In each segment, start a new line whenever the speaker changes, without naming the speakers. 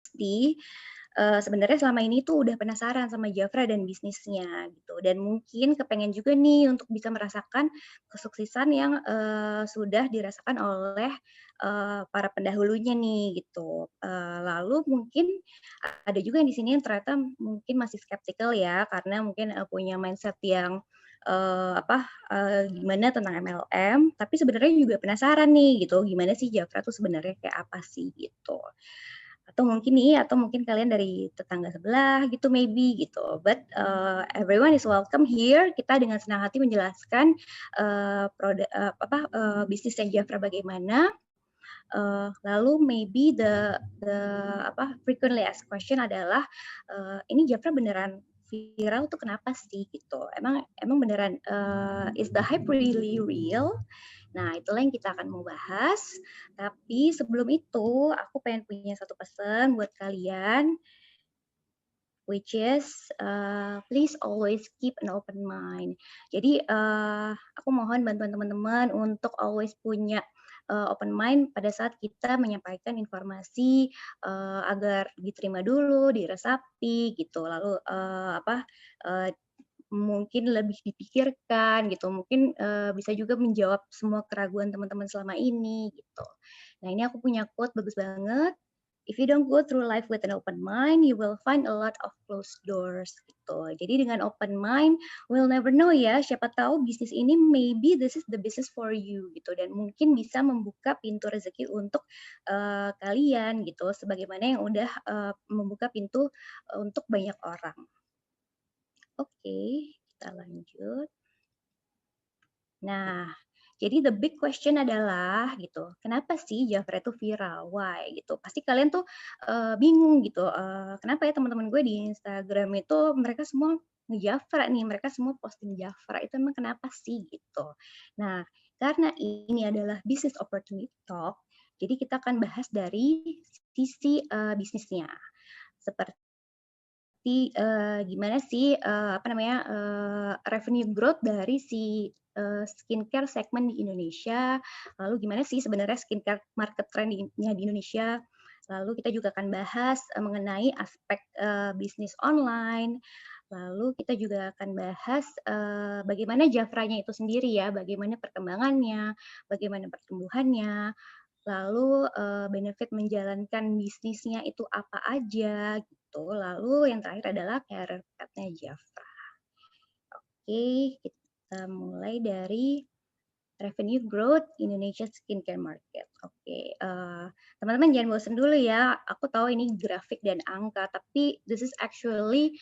pasti, sebenarnya selama ini tuh udah penasaran sama Jafra dan bisnisnya gitu, dan mungkin kepengen juga nih untuk bisa merasakan kesuksesan yang, sudah dirasakan oleh, para pendahulunya nih gitu. Lalu mungkin ada juga yang di sini yang ternyata mungkin masih skeptikal ya, karena mungkin, punya mindset yang, gimana tentang MLM, tapi sebenarnya juga penasaran nih gitu, gimana sih Jafra tuh sebenarnya kayak apa sih gitu. Atau mungkin kalian dari tetangga sebelah gitu maybe gitu, but, everyone is welcome here. Kita dengan senang hati menjelaskan, bisnisnya Jafra bagaimana, lalu maybe frequently asked question adalah, "Ini Jafra beneran viral tuh kenapa sih?" Gitu. Emang emang beneran, is the hype really real? Nah, itulah yang kita akan mau bahas. Tapi sebelum itu, aku pengen punya satu pesan buat kalian, which is, please always keep an open mind. Jadi, aku mohon bantuan teman-teman untuk always punya, open mind pada saat kita menyampaikan informasi, agar diterima dulu, diresapi gitu, lalu, eee, mungkin lebih dipikirkan gitu, mungkin, bisa juga menjawab semua keraguan teman-teman selama ini gitu. Nah, ini aku punya quote bagus banget, "If you don't go through life with an open mind, you will find a lot of closed doors," gitu. Jadi dengan open mind, we'll never know ya, siapa tahu bisnis ini maybe this is the business for you gitu, dan mungkin bisa membuka pintu rezeki untuk, kalian gitu, sebagaimana yang udah, membuka pintu, untuk banyak orang. Oke, kita lanjut. Nah, jadi the big question adalah gitu, kenapa sih Jafra itu viral? Why? Gitu. Pasti kalian tuh, bingung gitu, kenapa ya teman-teman gue di Instagram itu mereka semua nge-Jafra nih, mereka semua posting Jafra, itu emang kenapa sih? Gitu. Nah, karena ini adalah business opportunity talk, jadi kita akan bahas dari sisi, bisnisnya. Seperti gimana sih, revenue growth dari si, skincare segmen di Indonesia, lalu gimana sih sebenarnya skincare market trend-nya di Indonesia, lalu kita juga akan bahas, mengenai aspek, bisnis online, lalu kita juga akan bahas, bagaimana Jafranya itu sendiri ya, bagaimana perkembangannya, bagaimana pertumbuhannya, lalu, benefit menjalankan bisnisnya itu apa aja gitu, lalu yang terakhir adalah career path-nya Jafra. Oke, kita mulai dari revenue growth Indonesia skincare market. Oke, teman-teman jangan bosan dulu ya, aku tahu ini grafik dan angka, tapi this is actually,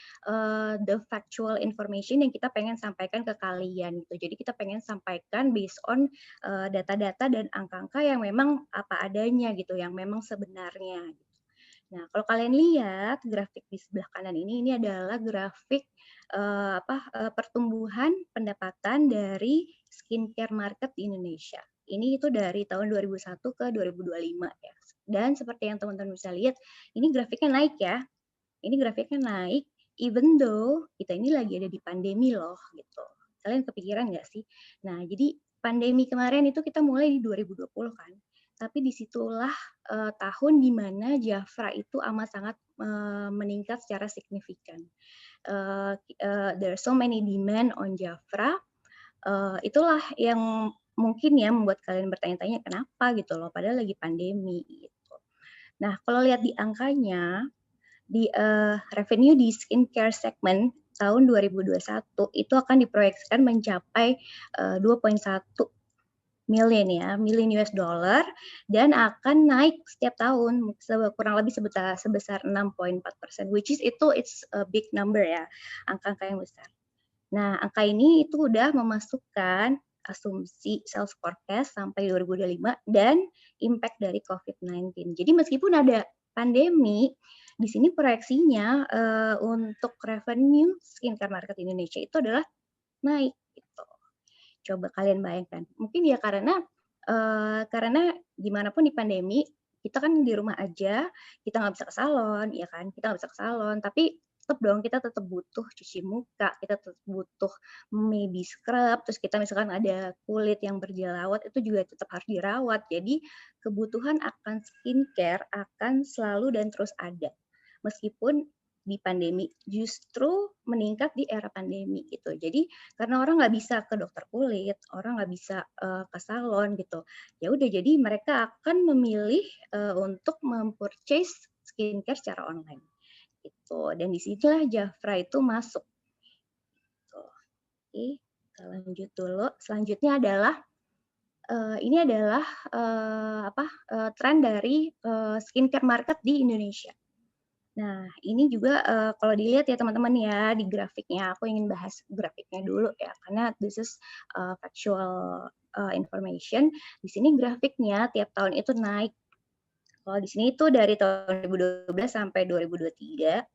the factual information yang kita pengen sampaikan ke kalian gitu. Jadi kita pengen sampaikan based on, data-data dan angka-angka yang memang apa adanya gitu, yang memang sebenarnya. Nah, kalau kalian lihat grafik di sebelah kanan ini adalah grafik, pertumbuhan pendapatan dari skincare market di Indonesia. Ini itu dari tahun 2001 ke 2025 ya. Dan seperti yang teman-teman bisa lihat, ini grafiknya naik ya. Ini grafiknya naik, even though kita ini lagi ada di pandemi loh, gitu. Kalian kepikiran nggak sih? Nah, jadi pandemi kemarin itu kita mulai di 2020 kan, tapi disitulah tahun di mana Jafra itu amat sangat, meningkat secara signifikan. There are so many demand on Jafra, itulah yang mungkin ya membuat kalian bertanya-tanya kenapa gitu loh, padahal lagi pandemi gitu. Nah, kalau lihat di angkanya, di, revenue di skincare segment tahun 2021 itu akan diproyeksikan mencapai, 2,1 million US dollar dan akan naik setiap tahun kurang lebih sebesar 6,4%, which is itu it's a big number ya, angka-angka yang besar. Nah, angka ini itu udah memasukkan asumsi sales forecast sampai 2025 dan impact dari COVID-19. Jadi meskipun ada pandemi, di sini proyeksinya, untuk revenue skincare market Indonesia itu adalah naik gitu. Coba kalian bayangkan, mungkin ya karena gimana pun di pandemi, kita kan di rumah aja, kita nggak bisa ke salon, ya kan, kita nggak bisa ke salon, tapi tetap dong kita tetap butuh cuci muka, kita tetap butuh maybe scrub, terus kita misalkan ada kulit yang berjerawat itu juga tetap harus dirawat. Jadi kebutuhan akan skincare akan selalu dan terus ada. Meskipun di pandemi justru meningkat di era pandemi gitu. Jadi karena orang nggak bisa ke dokter kulit, orang nggak bisa ke salon gitu. Ya udah jadi mereka akan memilih untuk mempurchase skincare secara online gitu. Dan disinilah Jafra itu masuk. Gitu. Oke, kita lanjut dulu. Selanjutnya adalah ini adalah tren dari skincare market di Indonesia. Nah, ini juga kalau dilihat ya teman-teman ya di grafiknya, aku ingin bahas grafiknya dulu ya, karena this is factual information. Di sini grafiknya tiap tahun itu naik. Kalau di sini itu dari tahun 2012 sampai 2023,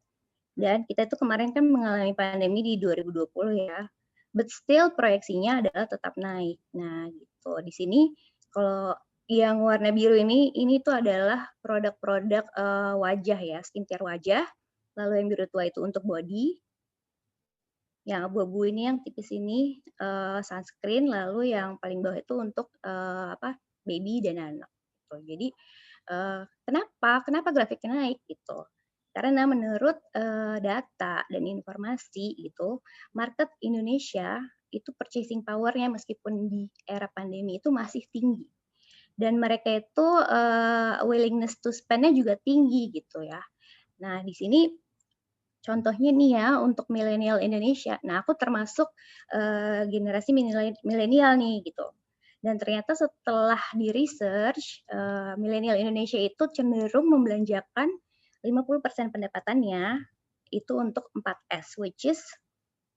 dan kita itu kemarin kan mengalami pandemi di 2020 ya. But still proyeksinya adalah tetap naik. Nah, gitu. Di sini kalau yang warna biru ini tuh adalah produk-produk wajah ya, skincare wajah. Lalu yang biru tua itu untuk body. Yang abu-abu ini yang tipis ini sunscreen, lalu yang paling bawah itu untuk baby dan anak. Gitu. Jadi kenapa grafiknya naik gitu? Karena menurut data dan informasi gitu, market Indonesia itu purchasing power-nya meskipun di era pandemi itu masih tinggi. Dan mereka itu willingness to spend-nya juga tinggi gitu ya. Nah, di sini contohnya nih ya untuk milenial Indonesia. Nah, aku termasuk generasi milenial nih gitu. Dan ternyata setelah di research, milenial Indonesia itu cenderung membelanjakan 50% pendapatannya itu untuk 4S, which is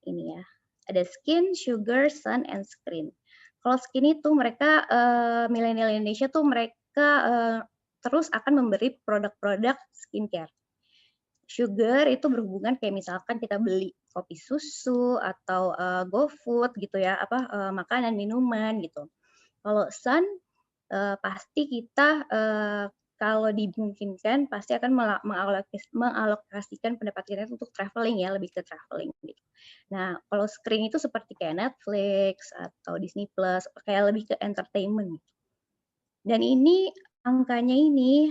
ini ya, ada skin, sugar, sun, and screen. Kalau skin itu mereka, milenial Indonesia tuh mereka terus akan memberi produk-produk skincare. Sugar itu berhubungan kayak misalkan kita beli kopi susu atau GoFood gitu ya, makanan, minuman gitu. Kalau sun pasti kita kalau dimungkinkan pasti akan mengalokasikan pendapatan kita untuk traveling ya, lebih ke traveling gitu. Nah, kalau screen itu seperti kayak Netflix atau Disney Plus, kayak lebih ke entertainment. Dan ini angkanya ini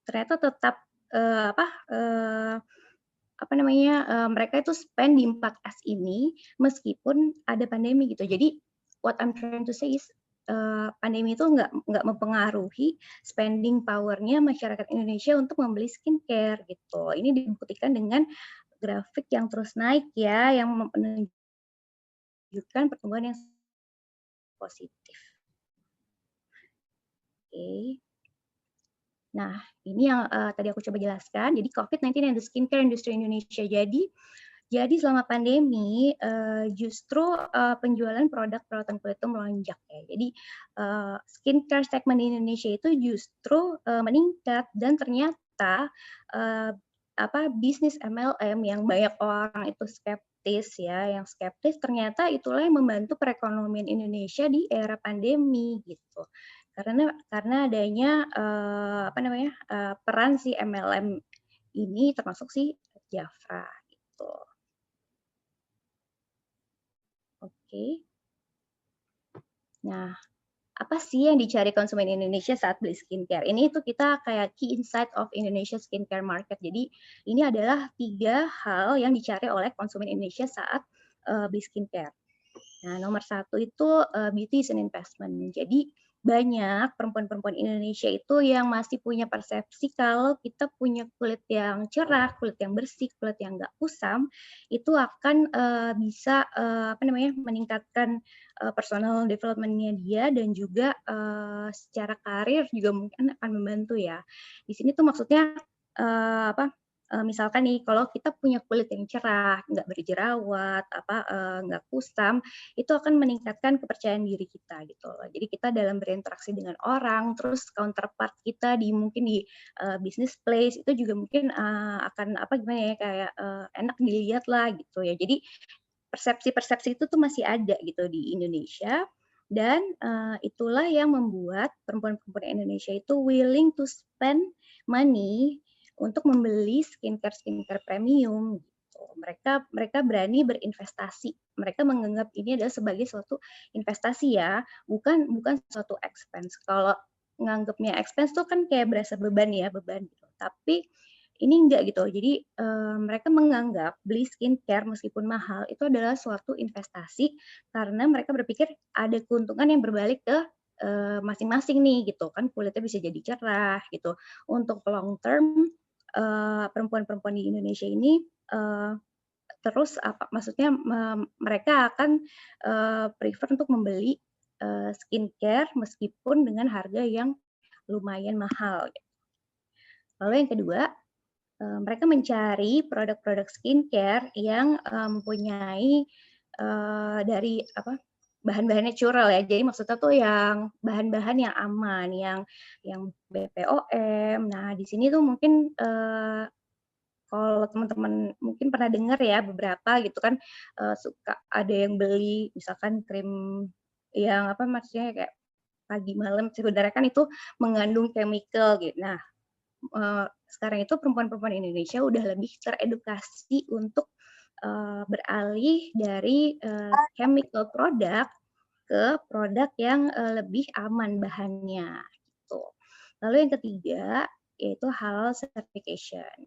ternyata tetap mereka itu spend di 4S ini meskipun ada pandemi gitu. Jadi what I'm trying to say is pandemi itu nggak mempengaruhi spending power-nya masyarakat Indonesia untuk membeli skincare gitu. Ini dibuktikan dengan grafik yang terus naik ya, yang menunjukkan pertumbuhan yang positif. Oke. Nah, ini yang tadi aku coba jelaskan. Jadi COVID-19 dan the skincare industry Indonesia. Jadi selama pandemi justru penjualan produk perawatan kulit itu melonjak ya. Jadi skincare segment di Indonesia itu justru meningkat dan ternyata bisnis MLM yang banyak orang itu skeptis ya, yang skeptis ternyata itulah yang membantu perekonomian Indonesia di era pandemi gitu. Karena adanya peran si MLM ini termasuk si Jafra gitu. Oke. Nah, apa sih yang dicari konsumen Indonesia saat beli skincare? Ini itu kita kayak key insight of Indonesia skincare market. Jadi ini adalah 3 hal yang dicari oleh konsumen Indonesia saat beli skincare. Nah, nomor 1 itu beauty is an investment. Jadi banyak perempuan-perempuan Indonesia itu yang masih punya persepsi kalau kita punya kulit yang cerah, kulit yang bersih, kulit yang nggak kusam, itu akan bisa meningkatkan personal development-nya dia dan juga secara karir juga mungkin akan membantu ya. Di sini tuh maksudnya misalkan nih kalau kita punya kulit yang cerah, nggak berjerawat, nggak kusam, itu akan meningkatkan kepercayaan diri kita gitu loh. Jadi kita dalam berinteraksi dengan orang, terus counterpart kita mungkin di business place itu juga mungkin akan kayak enak dilihat lah gitu ya. Jadi persepsi-persepsi itu tuh masih ada gitu di Indonesia dan itulah yang membuat perempuan-perempuan Indonesia itu willing to spend money untuk membeli skincare premium gitu. Mereka mereka berani berinvestasi. Mereka menganggap ini adalah sebagai suatu investasi ya, bukan bukan suatu expense. Kalau nganggapnya expense tuh kan kayak berasa beban ya, beban gitu. Tapi ini enggak gitu. Jadi mereka menganggap beli skincare meskipun mahal itu adalah suatu investasi karena mereka berpikir ada keuntungan yang berbalik ke masing-masing nih gitu kan kulitnya bisa jadi cerah gitu. Untuk long term perempuan-perempuan di Indonesia ini terus apa maksudnya mereka akan prefer untuk membeli skincare meskipun dengan harga yang lumayan mahal. Lalu yang kedua, mereka mencari produk-produk skincare yang mempunyai dari apa bahan-bahan natural ya. Jadi maksudnya tuh yang bahan-bahan yang aman, yang BPOM. Nah, di sini tuh mungkin kalau teman-teman mungkin pernah dengar ya beberapa gitu kan suka ada yang beli misalkan krim yang apa maksudnya kayak pagi malam sebenarnya kan itu mengandung chemical gitu. Nah, sekarang itu perempuan-perempuan Indonesia udah lebih teredukasi untuk beralih dari chemical product ke produk yang lebih aman bahannya gitu. Lalu yang ketiga yaitu halal certification.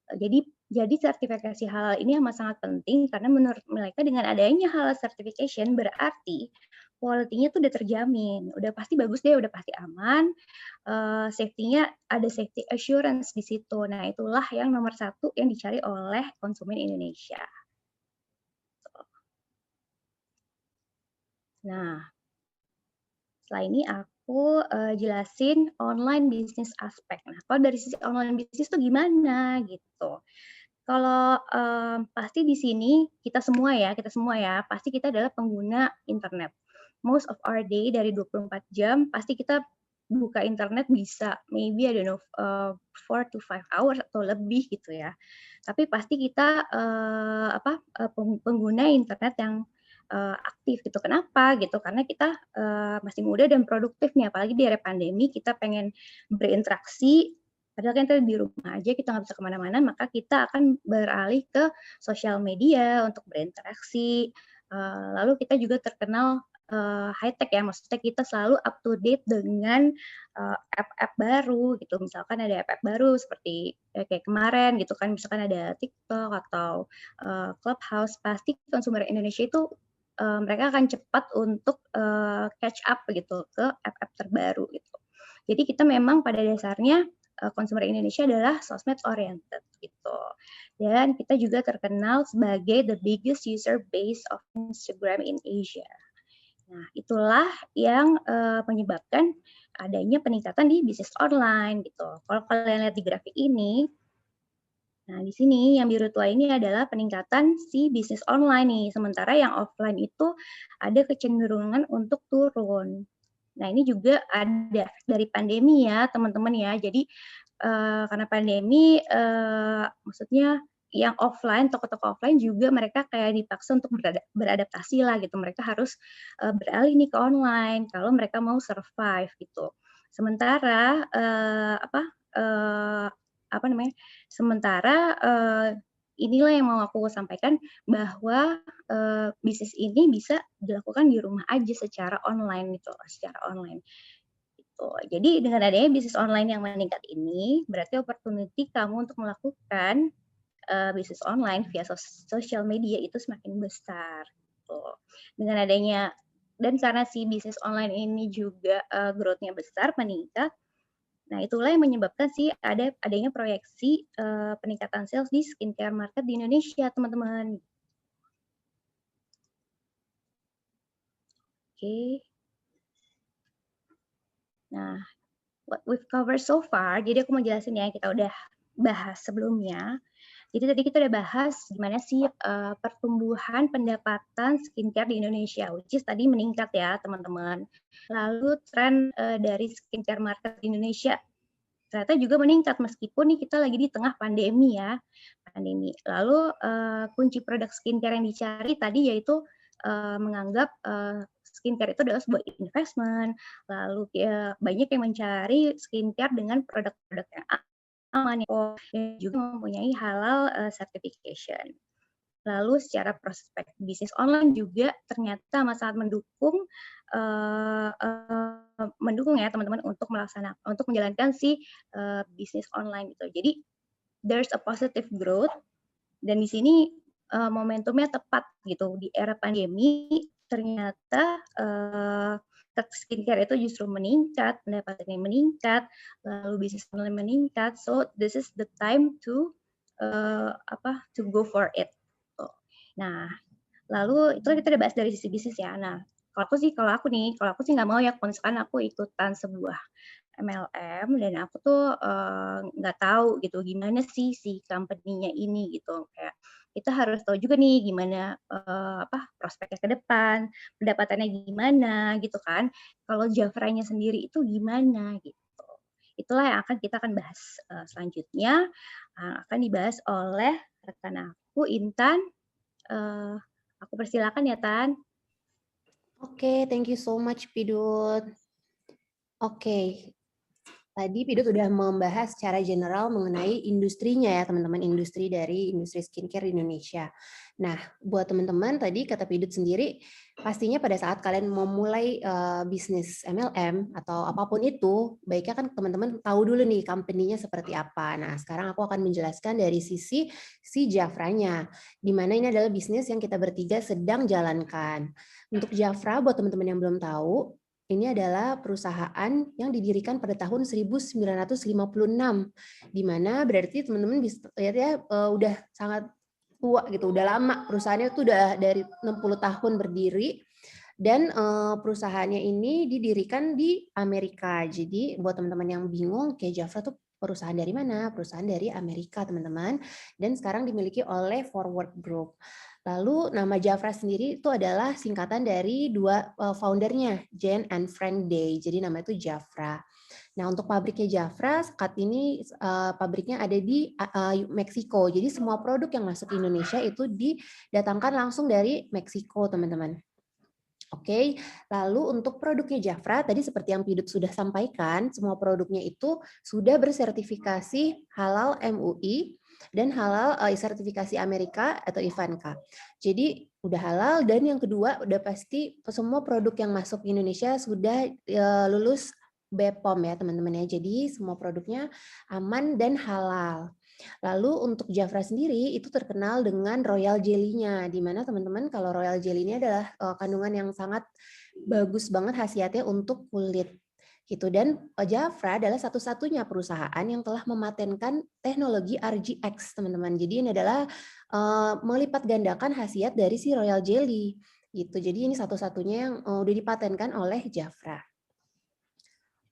Jadi sertifikasi halal ini amat sangat penting karena menurut mereka dengan adanya halal certification berarti quality-nya tuh udah terjamin, udah pasti bagus deh, udah pasti aman, safety-nya ada safety assurance di situ. Nah, itulah yang nomor satu yang dicari oleh konsumen Indonesia. Nah, setelah ini aku jelasin online business aspek. Nah, kalau dari sisi online business tuh gimana gitu. Kalau pasti di sini kita semua ya, pasti kita adalah pengguna internet. Most of our day dari 24 jam pasti kita buka internet bisa maybe I don't know 4 to 5 hours atau lebih gitu ya. Tapi pasti kita pengguna internet yang aktif gitu. Kenapa gitu? Karena kita masih muda dan produktif nih, apalagi di era pandemi kita pengen berinteraksi padahal kan kita di rumah aja, kita nggak bisa kemana-mana, maka kita akan beralih ke sosial media untuk berinteraksi. Lalu kita juga terkenal high tech ya, maksudnya kita selalu up to date dengan app-app baru gitu. Misalkan ada app-app baru seperti kayak kemarin gitu kan, misalkan ada TikTok atau Clubhouse, pasti konsumer Indonesia itu mereka akan cepat untuk catch up gitu ke app-app terbaru gitu. Jadi kita memang pada dasarnya konsumer Indonesia adalah sosmed oriented gitu. Dan kita juga terkenal sebagai the biggest user base of Instagram in Asia. Nah, itulah yang menyebabkan adanya peningkatan di bisnis online gitu. Kalau kalian lihat di grafik ini, nah di sini yang biru tua ini adalah peningkatan si bisnis online nih. Sementara yang offline itu ada kecenderungan untuk turun. Nah, ini juga ada dari pandemi ya, teman-teman ya. Jadi karena pandemi maksudnya yang offline, toko-toko offline juga mereka kayak dipaksa untuk beradaptasi lah gitu. Mereka harus beralih nih ke online kalau mereka mau survive gitu. Sementara apa namanya? Sementara inilah yang mau aku sampaikan bahwa bisnis ini bisa dilakukan di rumah aja secara online gitu, secara online. Gitu. Jadi dengan adanya bisnis online yang meningkat ini, berarti opportunity kamu untuk melakukan bisnis online via sosial media itu semakin besar. Gitu. Dengan adanya dan karena si bisnis online ini juga growth-nya besar, meningkat, nah itulah yang menyebabkan adanya proyeksi peningkatan sales di skincare market di Indonesia, teman-teman. Oke. Nah, what we've covered so far, jadi aku mau jelasin ya, kita udah bahas sebelumnya. Jadi tadi kita udah bahas gimana sih pertumbuhan pendapatan skincare di Indonesia, which is tadi meningkat ya teman-teman. Lalu tren dari skincare market di Indonesia ternyata juga meningkat meskipun nih kita lagi di tengah pandemi ya, pandemi. Lalu kunci produk skincare yang dicari tadi yaitu menganggap skincare itu adalah sebuah investment. Lalu banyak yang mencari skincare dengan produk-produk yang aman ya, dan juga mempunyai halal certification. Lalu secara prospek bisnis online juga ternyata amat sangat mendukung ya teman-teman untuk menjalankan si bisnis online gitu. Jadi there's a positive growth dan di sini momentumnya tepat gitu di era pandemi ternyata skincare itu justru meningkat, pendapatannya meningkat, lalu bisnis online meningkat. So this is the time to go for it. Nah, lalu itu kita udah bahas dari sisi bisnis ya. Nah, kalau aku sih nggak mau ya kalau misalkan aku ikutan sebuah MLM dan aku tuh nggak tahu gitu gimana sih si company-nya ini gitu. Kayak kita harus tahu juga nih gimana prospeknya ke depan, pendapatannya gimana gitu kan. Kalau Jafranya sendiri itu gimana gitu. Itulah yang kita akan bahas selanjutnya. Akan dibahas oleh rekan aku Intan. Aku persilakan ya Tan.
Oke, thank you so much Pidut. Oke, tadi Pidut udah membahas secara general mengenai industrinya ya teman-teman, industri skincare di Indonesia. Nah, buat teman-teman tadi kata Pidut sendiri, pastinya pada saat kalian mau mulai bisnis MLM atau apapun itu, baiknya kan teman-teman tahu dulu nih company-nya seperti apa. Nah, sekarang aku akan menjelaskan dari sisi si Jafranya, di mana ini adalah bisnis yang kita bertiga sedang jalankan. Untuk Jafra, buat teman-teman yang belum tahu, ini adalah perusahaan yang didirikan pada tahun 1956, di mana berarti teman-teman bisa lihat ya udah sangat tua gitu, udah lama perusahaannya itu udah dari 60 tahun berdiri dan perusahaannya ini didirikan di Amerika. Jadi buat teman-teman yang bingung kayak Jafra tuh perusahaan dari mana? Perusahaan dari Amerika, teman-teman. Dan sekarang dimiliki oleh Forward Group. Lalu nama Jafra sendiri itu adalah singkatan dari dua foundernya, Jane and Frank Day. Jadi nama itu Jafra. Nah, untuk pabriknya Jafra saat ini pabriknya ada di Meksiko. Jadi semua produk yang masuk ke Indonesia itu didatangkan langsung dari Meksiko, teman-teman. Oke, lalu untuk produknya Jafra, tadi seperti yang Pidut sudah sampaikan, semua produknya itu sudah bersertifikasi halal MUI dan halal sertifikasi Amerika atau IVANCA. Jadi udah halal dan yang kedua udah pasti semua produk yang masuk ke Indonesia sudah lulus BPOM ya teman-teman ya. Jadi semua produknya aman dan halal. Lalu untuk Jafra sendiri itu terkenal dengan royal jelly-nya, di mana teman-teman kalau royal jelly ini adalah kandungan yang sangat bagus banget khasiatnya untuk kulit. Gitu. Dan Jafra adalah satu-satunya perusahaan yang telah mematenkan teknologi RGX, teman-teman. Jadi ini adalah melipat gandakan khasiat dari si royal jelly. Gitu. Jadi ini satu-satunya yang udah dipatenkan oleh Jafra.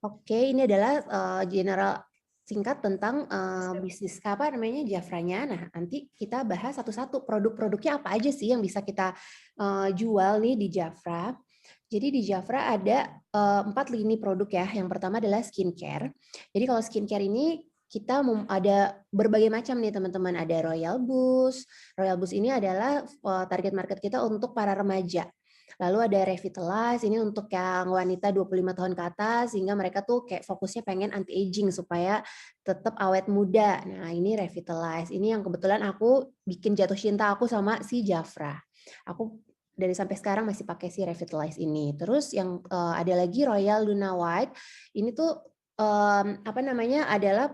Oke, ini adalah general singkat tentang bisnis Jafranya. Nah, nanti kita bahas satu-satu produk-produknya apa aja sih yang bisa kita jual nih di Jafra. Jadi di Jafra ada 4 lini produk ya. Yang pertama adalah skincare. Jadi kalau skincare ini kita ada berbagai macam nih teman-teman. Ada Royal Boost. Royal Boost ini adalah target market kita untuk para remaja. Lalu ada Revitalize, ini untuk yang wanita 25 tahun ke atas, sehingga mereka tuh kayak fokusnya pengen anti-aging supaya tetap awet muda. Nah ini Revitalize, ini yang kebetulan aku bikin jatuh cinta aku sama si Jafra. Aku dari sampai sekarang masih pakai si Revitalize ini. Terus yang ada lagi Royal Luna White, ini tuh adalah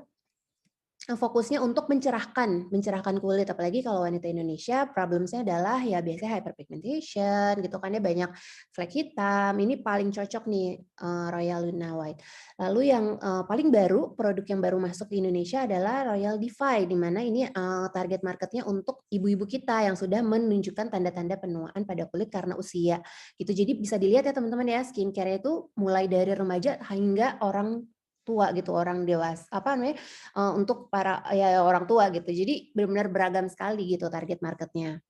fokusnya untuk mencerahkan kulit, apalagi kalau wanita Indonesia problemnya adalah ya biasanya hyperpigmentation gitu kan ya, banyak flek hitam. Ini paling cocok nih Royal Luna White. Lalu yang paling baru, produk yang baru masuk di Indonesia adalah Royal Defy, di mana ini target marketnya untuk ibu-ibu kita yang sudah menunjukkan tanda-tanda penuaan pada kulit karena usia gitu. Jadi bisa dilihat ya teman-teman ya, skincare itu mulai dari remaja hingga orang tua gitu, orang dewasa untuk para ya orang tua gitu. Jadi benar-benar beragam sekali gitu target marketnya.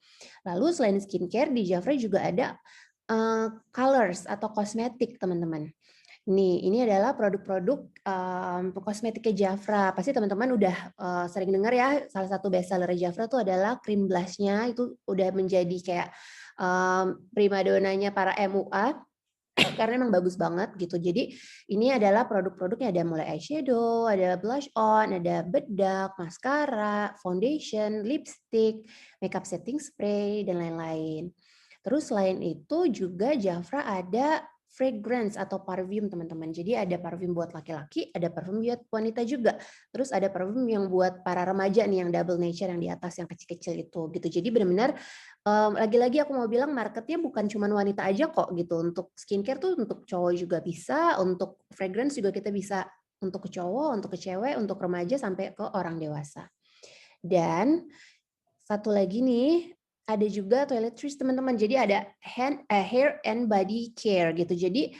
Lalu selain skincare di Jafra juga ada colors atau kosmetik teman-teman. Nih, ini adalah produk-produk kosmetiknya Jafra. Pasti teman-teman udah sering dengar ya, salah satu bestseller Jafra itu adalah cream blush-nya, itu udah menjadi kayak primadonanya para MUA. karena emang bagus banget gitu. Jadi ini adalah produk-produknya, ada mulai eyeshadow, ada blush on, ada bedak, maskara, foundation, lipstick, makeup setting spray, dan lain-lain. Terus selain itu juga Jafra ada fragrance atau parfum, teman-teman. Jadi ada parfum buat laki-laki, ada parfum buat wanita juga. Terus ada parfum yang buat para remaja nih, yang double nature, yang di atas, yang kecil-kecil itu gitu. Jadi benar-benar lagi-lagi aku mau bilang marketnya bukan cuma wanita aja kok gitu. Untuk skincare tuh untuk cowok juga bisa, untuk fragrance juga kita bisa untuk ke cowok, untuk ke cewek, untuk remaja sampai ke orang dewasa. Dan satu lagi nih, ada juga toiletries teman-teman. Jadi ada hair and body care gitu. Jadi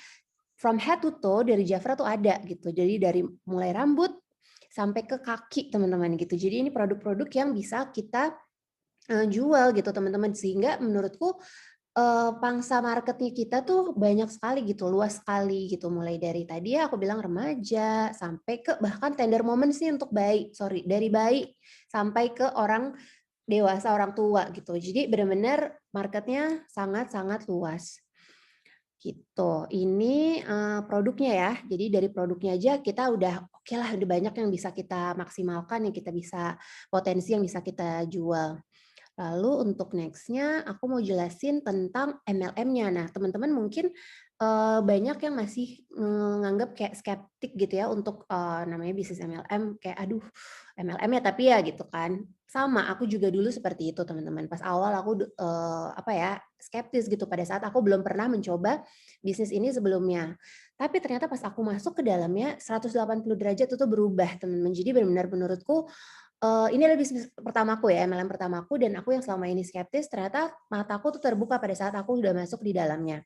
from head to toe dari Jafra tuh ada gitu. Jadi dari mulai rambut sampai ke kaki teman-teman gitu. Jadi ini produk-produk yang bisa kita jual gitu teman-teman. Sehingga menurutku pangsa marketnya kita tuh banyak sekali gitu, luas sekali gitu. Mulai dari tadi ya aku bilang remaja, sampai ke bahkan tender moments nih untuk bayi, dari bayi sampai ke orang dewasa, orang tua gitu. Jadi benar-benar marketnya sangat-sangat luas. Gitu. Ini produknya ya. Jadi dari produknya aja kita udah oke lah, udah banyak yang bisa kita maksimalkan, yang kita bisa potensi yang bisa kita jual. Lalu untuk next-nya aku mau jelasin tentang MLM-nya. Nah, teman-teman mungkin banyak yang masih nganggap kayak skeptik gitu ya untuk namanya bisnis MLM, kayak aduh MLM ya tapi ya gitu kan. Sama, aku juga dulu seperti itu teman-teman. Pas awal aku skeptis gitu pada saat aku belum pernah mencoba bisnis ini sebelumnya. Tapi ternyata pas aku masuk ke dalamnya 180 derajat itu tuh berubah teman-teman. Jadi benar-benar menurutku ini adalah bisnis pertamaku ya, MLM pertamaku, dan aku yang selama ini skeptis, ternyata mataku tuh terbuka pada saat aku udah masuk di dalamnya.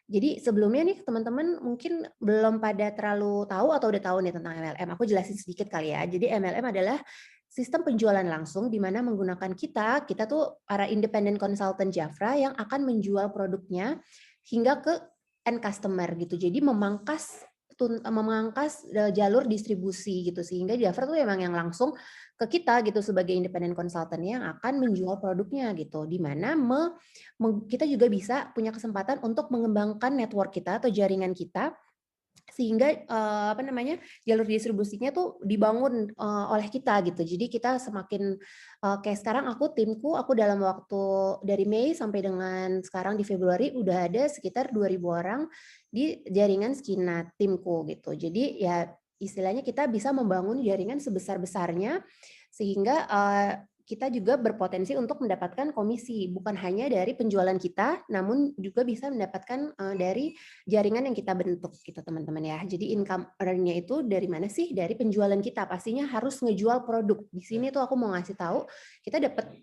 Jadi sebelumnya nih teman-teman mungkin belum pada terlalu tahu atau udah tahu nih tentang MLM. Aku jelasin sedikit kali ya. Jadi MLM adalah sistem penjualan langsung di mana menggunakan kita tuh para independent consultant Jafra yang akan menjual produknya hingga ke end customer gitu. Jadi memangkas jalur distribusi gitu, sehingga Jafra tuh emang yang langsung ke kita gitu sebagai independent consultant yang akan menjual produknya gitu, di mana kita juga bisa punya kesempatan untuk mengembangkan network kita atau jaringan kita sehingga jalur distribusinya tuh dibangun oleh kita gitu. Jadi kita semakin kayak sekarang timku dalam waktu dari Mei sampai dengan sekarang di Februari udah ada sekitar 2.000 orang di jaringan Skina timku gitu. Jadi ya istilahnya kita bisa membangun jaringan sebesar-besarnya sehingga kita juga berpotensi untuk mendapatkan komisi, bukan hanya dari penjualan kita, namun juga bisa mendapatkan dari jaringan yang kita bentuk gitu teman-teman ya. Jadi income earn-nya itu dari mana sih? Dari penjualan kita. Pastinya harus ngejual produk. Di sini tuh aku mau ngasih tahu, kita dapat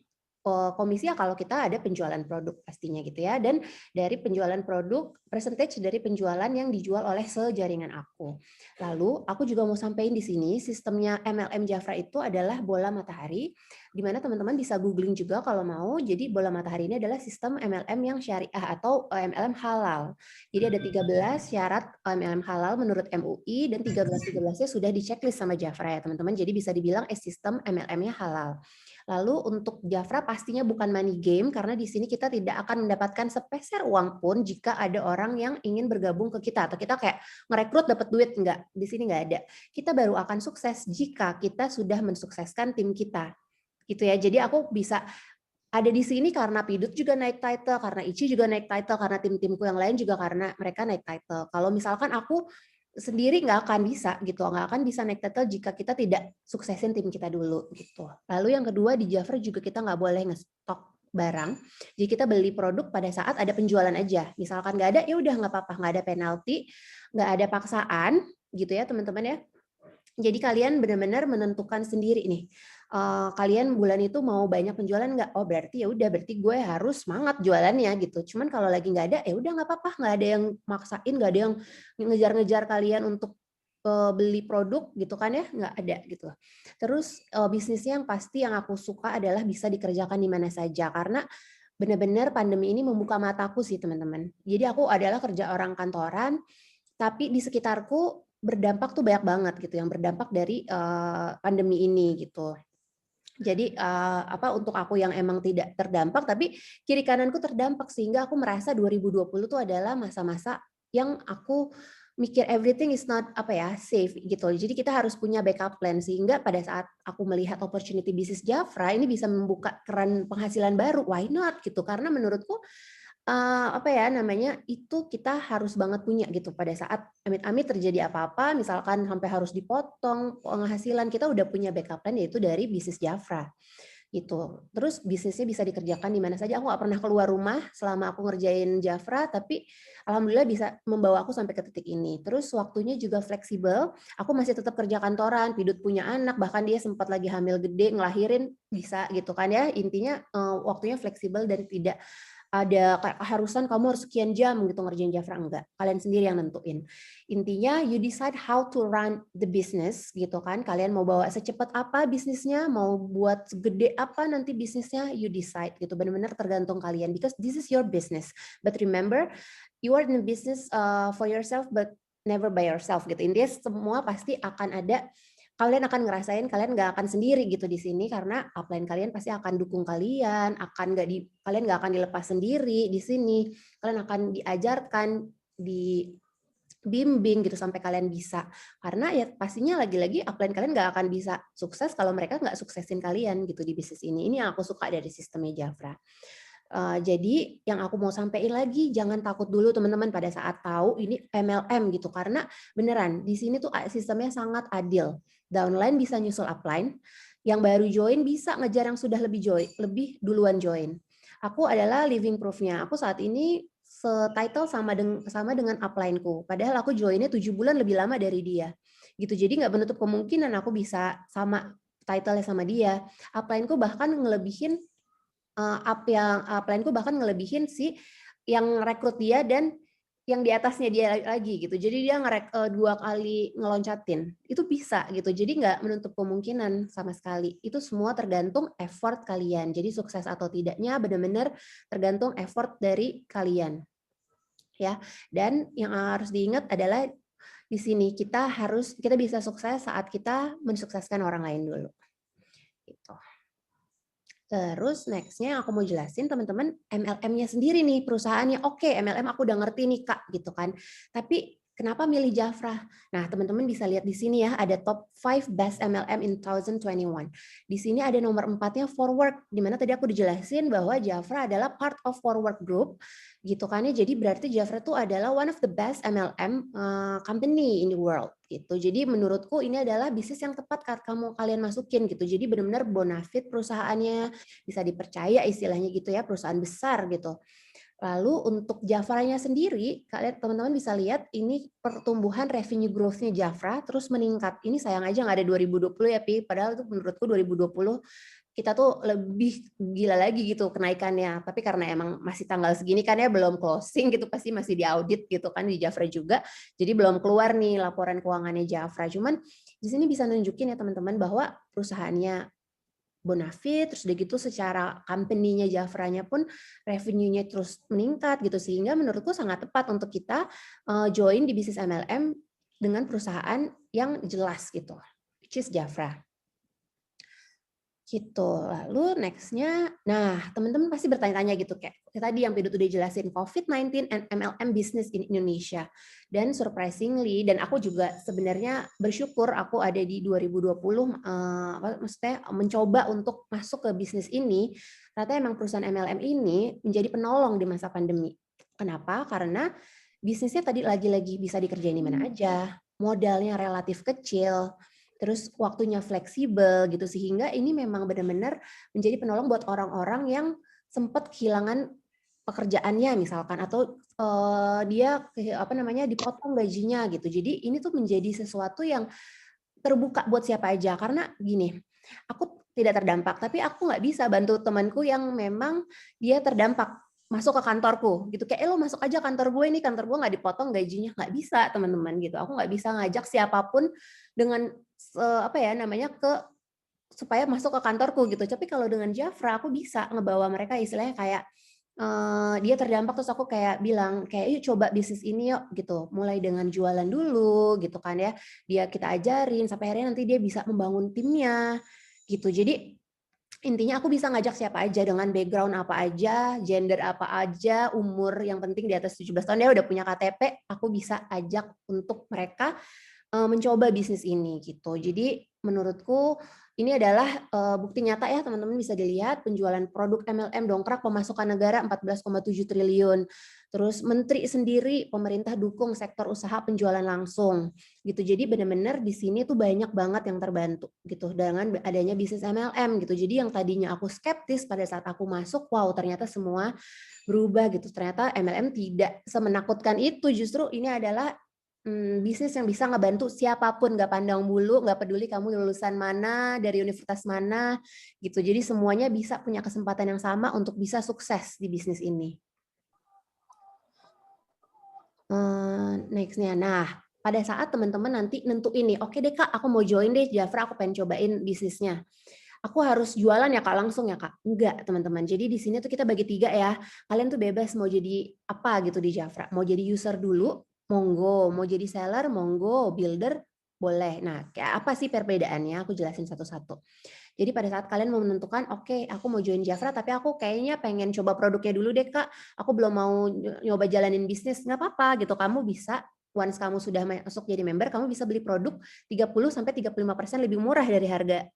komisi ya kalau kita ada penjualan produk pastinya gitu ya. Dan dari penjualan produk, percentage dari penjualan yang dijual oleh sejaringan aku. Lalu aku juga mau sampaikan di sini sistemnya MLM Jafra itu adalah bola matahari, di mana teman-teman bisa googling juga kalau mau. Jadi bola matahari ini adalah sistem MLM yang syariah atau MLM halal. Jadi ada 13 syarat MLM halal menurut MUI dan 13-13-nya sudah di checklist sama Jafra ya teman-teman. Jadi bisa dibilang sistem MLM-nya halal. Lalu untuk Jafra pastinya bukan money game karena di sini kita tidak akan mendapatkan sepeser uang pun jika ada orang yang ingin bergabung ke kita atau kita kayak ngerekrut dapat duit, enggak. Di sini enggak ada. Kita baru akan sukses jika kita sudah mensukseskan tim kita. Gitu ya. Jadi aku bisa ada di sini karena Pidut juga naik title, karena Ici juga naik title, karena tim-timku yang lain juga karena mereka naik title. Kalau misalkan aku sendiri nggak akan bisa gitu, nggak akan bisa naik title jika kita tidak suksesin tim kita dulu gitu. Lalu yang kedua di Jafra juga kita nggak boleh ngestok barang. Jadi kita beli produk pada saat ada penjualan aja. Misalkan nggak ada, ya udah nggak apa-apa, nggak ada penalti, nggak ada paksaan gitu ya teman-teman ya. Jadi kalian benar-benar menentukan sendiri nih. Kalian bulan itu mau banyak penjualan nggak? Oh berarti ya udah, berarti gue harus semangat jualannya gitu. Cuman kalau lagi nggak ada, ya udah nggak apa-apa, nggak ada yang maksain, nggak ada yang ngejar-ngejar kalian untuk beli produk gitu kan ya, nggak ada gitu. Terus bisnisnya yang pasti yang aku suka adalah bisa dikerjakan di mana saja karena benar-benar pandemi ini membuka mataku sih teman-teman. Jadi aku adalah kerja orang kantoran, tapi di sekitarku berdampak tuh banyak banget gitu yang berdampak dari pandemi ini gitu. Jadi untuk aku yang emang tidak terdampak tapi kiri kananku terdampak sehingga aku merasa 2020 tuh adalah masa-masa yang aku mikir everything is not safe gitu. Jadi kita harus punya backup plan sehingga pada saat aku melihat opportunity bisnis Jafra ini bisa membuka keran penghasilan baru, why not gitu. Karena menurutku itu kita harus banget punya gitu pada saat amit-amit terjadi apa-apa, misalkan sampai harus dipotong penghasilan, kita udah punya backup plan yaitu dari bisnis Jafra gitu. Terus bisnisnya bisa dikerjakan di mana saja. Aku nggak pernah keluar rumah selama aku ngerjain Jafra, tapi alhamdulillah bisa membawa aku sampai ke titik ini. Terus waktunya juga fleksibel. Aku masih tetap kerja kantoran, Pidut punya anak, bahkan dia sempat lagi hamil gede, ngelahirin bisa gitu kan ya. Intinya waktunya fleksibel dan tidak ada kayak keharusan kamu harus sekian jam gitu ngerjain Jafra, enggak. Kalian sendiri yang nentuin. Intinya you decide how to run the business gitu kan. Kalian mau bawa secepat apa bisnisnya, mau buat segede apa nanti bisnisnya, you decide gitu. Benar-benar tergantung kalian because this is your business. But remember, you are in the business for yourself but never by yourself gitu. Intinya semua pasti akan ada, kalian akan ngerasain kalian nggak akan sendiri gitu di sini karena upline kalian pasti akan dukung kalian, kalian nggak akan dilepas sendiri di sini, kalian akan diajarkan, dibimbing gitu sampai kalian bisa. Karena ya pastinya lagi-lagi upline kalian nggak akan bisa sukses kalau mereka nggak suksesin kalian gitu di bisnis ini. Ini yang aku suka dari sistemnya Jafra. Jadi yang aku mau sampaikan lagi, jangan takut dulu teman-teman pada saat tahu ini MLM gitu, karena beneran di sini tuh sistemnya sangat adil. Downline bisa nyusul upline, yang baru join bisa ngejar yang sudah lebih duluan join. Aku adalah living proof-nya. Aku saat ini title sama dengan upline-ku, padahal aku joinnya 7 bulan lebih lama dari dia. Gitu. Jadi nggak menutup kemungkinan aku bisa sama title-nya sama dia. Upline-ku bahkan ngelebihin upline-ku bahkan ngelebihin si yang rekrut dia dan yang di atasnya dia lagi gitu. Jadi dia 2 kali ngeloncatin. Itu bisa gitu. Jadi nggak menutup kemungkinan sama sekali. Itu semua tergantung effort kalian. Jadi sukses atau tidaknya benar-benar tergantung effort dari kalian. Ya. Dan yang harus diingat adalah di sini kita bisa sukses saat kita mensukseskan orang lain dulu. Gitu. Terus next-nya aku mau jelasin teman-teman MLM-nya sendiri nih perusahaannya. Oke, MLM aku udah ngerti nih Kak gitu kan. Tapi kenapa milih Jafra? Nah, teman-teman bisa lihat di sini ya ada top 5 best MLM in 2021. Di sini ada nomor 4-nya Forward, di mana tadi aku dijelasin bahwa Jafra adalah part of Forward Group gitu kan ya. Jadi berarti Jafra itu adalah one of the best MLM company in the world gitu. Jadi menurutku ini adalah bisnis yang tepat kalian masukin gitu. Jadi benar-benar bonafit perusahaannya, bisa dipercaya istilahnya gitu ya, perusahaan besar gitu. Lalu untuk Jafra-nya sendiri, kalian teman-teman bisa lihat ini pertumbuhan revenue growth-nya Jafra terus meningkat. Ini sayang aja nggak ada 2020 ya, Pi. Padahal itu menurutku 2020 kita tuh lebih gila lagi gitu kenaikannya. Tapi karena emang masih tanggal segini kan ya belum closing gitu, pasti masih diaudit gitu kan di Jafra juga. Jadi belum keluar nih laporan keuangannya Jafra. Cuman di sini bisa nunjukin ya teman-teman bahwa perusahaannya bonafit, terus udah gitu secara company-nya Jafra-nya pun revenue-nya terus meningkat gitu, sehingga menurutku sangat tepat untuk kita join di bisnis MLM dengan perusahaan yang jelas gitu, which is Jafra. Gitu. Lalu next-nya, nah teman-teman pasti bertanya-tanya gitu kayak tadi yang Pidut udah jelasin COVID-19 and MLM business in Indonesia. Dan surprisingly, dan aku juga sebenarnya bersyukur aku ada di 2020 maksudnya mencoba untuk masuk ke bisnis ini. Ternyata emang perusahaan MLM ini menjadi penolong di masa pandemi. Kenapa? Karena bisnisnya tadi lagi-lagi bisa dikerjain di mana aja, modalnya relatif kecil, terus waktunya fleksibel gitu, sehingga ini memang benar-benar menjadi penolong buat orang-orang yang sempat kehilangan pekerjaannya misalkan, atau dia dipotong gajinya gitu. Jadi ini tuh menjadi sesuatu yang terbuka buat siapa aja, karena gini, aku tidak terdampak tapi aku nggak bisa bantu temanku yang memang dia terdampak masuk ke kantorku gitu, kayak lo masuk aja kantor gue, ini kantor gue nggak dipotong gajinya, nggak bisa teman-teman gitu. Aku nggak bisa ngajak siapapun dengan supaya masuk ke kantorku gitu. Tapi kalau dengan Jafra aku bisa ngebawa mereka istilahnya kayak dia terdampak terus aku kayak bilang kayak yuk coba bisnis ini yuk gitu. Mulai dengan jualan dulu gitu kan ya. Kita ajarin sampai akhirnya nanti dia bisa membangun timnya gitu. Jadi intinya aku bisa ngajak siapa aja dengan background apa aja, gender apa aja, umur yang penting di atas 17 tahun dia udah punya KTP, aku bisa ajak untuk mereka mencoba bisnis ini gitu. Jadi menurutku ini adalah bukti nyata ya teman-teman, bisa dilihat penjualan produk MLM dongkrak pemasukan negara 14,7 triliun. Terus menteri sendiri pemerintah dukung sektor usaha penjualan langsung gitu. Jadi benar-benar di sini tuh banyak banget yang terbantu gitu dengan adanya bisnis MLM gitu. Jadi yang tadinya aku skeptis pada saat aku masuk, wow ternyata semua berubah gitu. Ternyata MLM tidak semenakutkan itu, justru ini adalah bisnis yang bisa ngebantu siapapun, nggak pandang bulu, nggak peduli kamu lulusan mana, dari universitas mana, gitu. Jadi semuanya bisa punya kesempatan yang sama untuk bisa sukses di bisnis ini. Next-nya, nah pada saat teman-teman nanti nentuin nih, oke deh Kak, aku mau join deh Jafra, aku pengen cobain bisnisnya. Aku harus jualan ya Kak, langsung ya Kak? Enggak teman-teman, jadi di sini tuh kita bagi 3 ya. Kalian tuh bebas mau jadi apa gitu di Jafra. Mau jadi user dulu, monggo. Mau jadi seller, monggo. Builder, boleh. Nah, kayak apa sih perbedaannya? Aku jelasin satu-satu. Jadi pada saat kalian mau menentukan, oke, aku mau join Jafra, tapi aku kayaknya pengen coba produknya dulu deh Kak. Aku belum mau nyoba jalanin bisnis. Nggak apa-apa gitu, kamu bisa once kamu sudah masuk jadi member, kamu bisa beli produk 30-35% lebih murah dari harga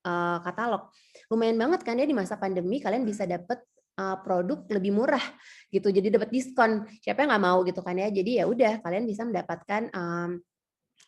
katalog. Lumayan banget kan ya di masa pandemi kalian bisa dapat produk lebih murah gitu. Jadi dapat diskon. Siapa yang nggak mau gitu kan ya. Jadi ya udah kalian bisa mendapatkan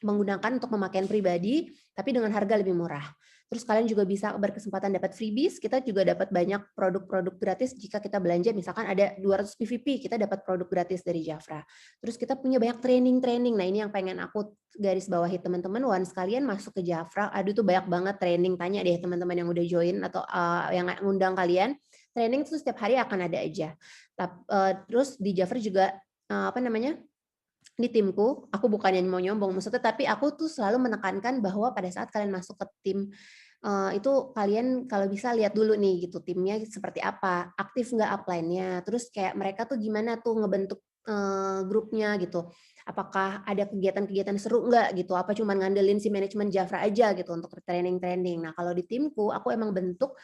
menggunakan untuk pemakaian pribadi tapi dengan harga lebih murah. Terus kalian juga bisa berkesempatan dapat freebies, kita juga dapat banyak produk-produk gratis jika kita belanja, misalkan ada 200 PVP, kita dapat produk gratis dari Jafra. Terus kita punya banyak training-training, nah ini yang pengen aku garis bawahi teman-teman, once kalian masuk ke Jafra, aduh tuh banyak banget training, tanya deh teman-teman yang udah join atau yang ngundang kalian, training itu setiap hari akan ada aja. Terus di Jafra juga apa namanya, di timku, aku bukannya mau nyombong maksudnya, tapi aku tuh selalu menekankan bahwa pada saat kalian masuk ke tim itu kalian kalau bisa lihat dulu nih gitu timnya seperti apa, aktif nggak upline-nya, terus kayak mereka tuh gimana tuh ngebentuk grupnya gitu, apakah ada kegiatan-kegiatan seru nggak gitu, apa cuma ngandelin si manajemen Jafra aja gitu untuk training-training. Nah kalau di timku aku emang bentuk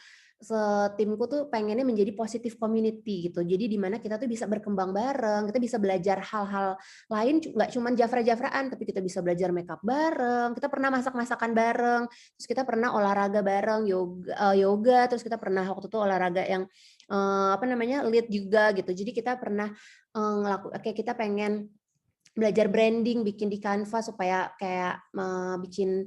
timku tuh pengennya menjadi positive community gitu, jadi di mana kita tuh bisa berkembang bareng, kita bisa belajar hal-hal lain, nggak cuma Jafra-Jafraan, tapi kita bisa belajar makeup bareng, kita pernah masak-masakan bareng, terus kita pernah olahraga bareng, yoga, terus kita pernah waktu itu olahraga yang apa namanya lead juga gitu. Jadi kita pernah kayak kita pengen belajar branding, bikin di Canva supaya kayak bikin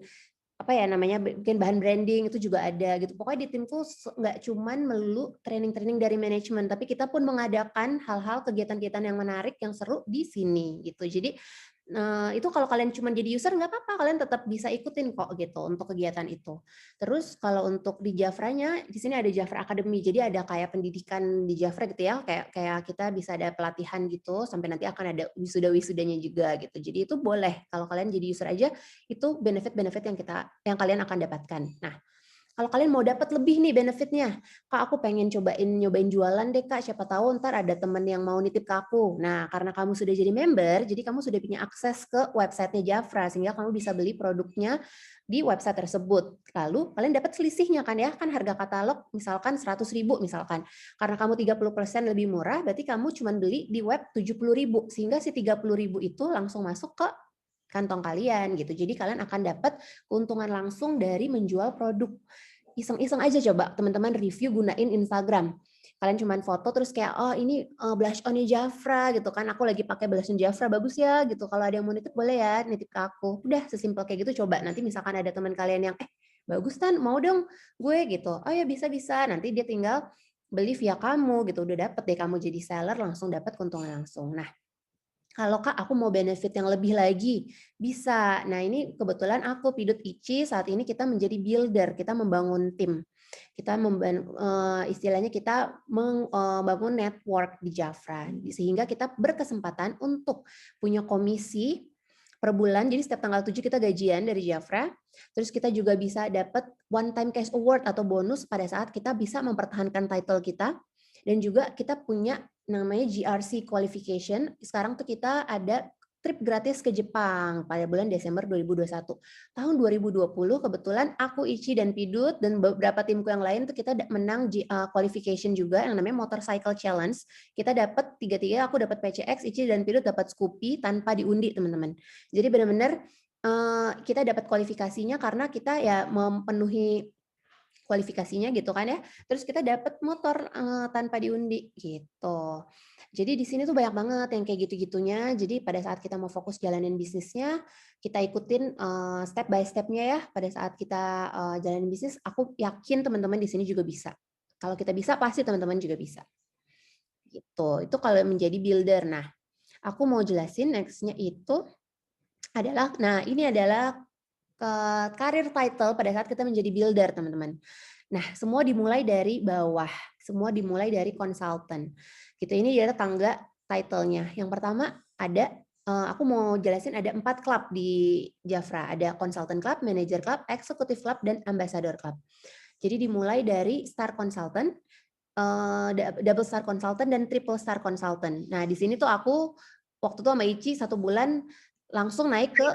apa ya namanya, bikin bahan branding itu juga ada gitu. Pokoknya di timku nggak cuman melulu training-training dari manajemen, tapi kita pun mengadakan hal-hal kegiatan-kegiatan yang menarik, yang seru di sini gitu. Jadi itu kalau kalian cuma jadi user nggak apa-apa, kalian tetap bisa ikutin kok gitu untuk kegiatan itu. Terus kalau untuk di Jafranya, di sini ada Jafra Academy, jadi ada kayak pendidikan di Jafra gitu ya, kayak kita bisa ada pelatihan gitu, sampai nanti akan ada wisuda-wisudanya juga gitu. Jadi itu boleh kalau kalian jadi user aja, itu benefit-benefit yang kalian akan dapatkan. Nah, kalau kalian mau dapat lebih nih benefitnya, Kak aku pengen nyobain jualan deh Kak, siapa tahu ntar ada temen yang mau nitip ke aku. Nah karena kamu sudah jadi member, jadi kamu sudah punya akses ke websitenya Jafra, sehingga kamu bisa beli produknya di website tersebut. Lalu kalian dapat selisihnya kan ya, kan harga katalog misalkan 100.000 misalkan. Karena kamu 30% lebih murah, berarti kamu cuma beli di web 70.000, sehingga si 30.000 itu langsung masuk ke kantong kalian gitu. Jadi kalian akan dapat keuntungan langsung dari menjual produk. Iseng-iseng aja coba teman-teman review gunain Instagram. Kalian cuman foto terus kayak oh ini blush on-nya Jafra gitu kan. Aku lagi pakai blush on Jafra bagus ya gitu. Kalau ada yang mau nitip boleh ya nitip ke aku. Udah sesimpel kayak gitu coba. Nanti misalkan ada teman kalian yang bagus Tan mau dong gue gitu. Oh ya bisa-bisa. Nanti dia tinggal beli via kamu gitu. Udah dapet deh kamu jadi seller langsung dapat keuntungan langsung. Nah, kalau Kak, aku mau benefit yang lebih lagi, bisa. Nah, ini kebetulan aku, Pidut Ici, saat ini kita menjadi builder, kita membangun tim. Kita istilahnya kita membangun network di Jafra, sehingga kita berkesempatan untuk punya komisi per bulan, jadi setiap tanggal 7 kita gajian dari Jafra, terus kita juga bisa dapat one time cash award atau bonus pada saat kita bisa mempertahankan title kita, dan juga kita punya namanya GRC qualification. Sekarang tuh kita ada trip gratis ke Jepang pada bulan Desember 2021. Tahun 2020 kebetulan aku, Ici, dan Pidut, dan beberapa timku yang lain tuh kita menang qualification juga yang namanya Motorcycle Challenge. Kita dapat tiga-tiga, aku dapat PCX, Ici dan Pidut dapat Scoopy tanpa diundi, teman-teman. Jadi benar-benar kita dapat kualifikasinya karena kita ya memenuhi kualifikasinya gitu kan ya. Terus kita dapat motor tanpa diundi gitu. Jadi di sini tuh banyak banget yang kayak gitu-gitunya. Jadi pada saat kita mau fokus jalanin bisnisnya, kita ikutin step by step-nya ya. Pada saat kita jalanin bisnis, aku yakin teman-teman di sini juga bisa. Kalau kita bisa, pasti teman-teman juga bisa. Gitu. Itu kalau menjadi builder. Nah, aku mau jelasin next-nya itu adalah, nah ini adalah karir title pada saat kita menjadi builder, teman-teman. Nah, semua dimulai dari bawah, semua dimulai dari konsultan. Gitu, ini adalah tangga title-nya. Yang pertama ada, aku mau jelasin ada 4 klub di Jafra. Ada consultant club, manager club, executive club, dan ambassador club. Jadi dimulai dari star consultant, double star consultant, dan triple star consultant. Nah, di sini tuh aku waktu itu sama Ici 1 bulan langsung naik ke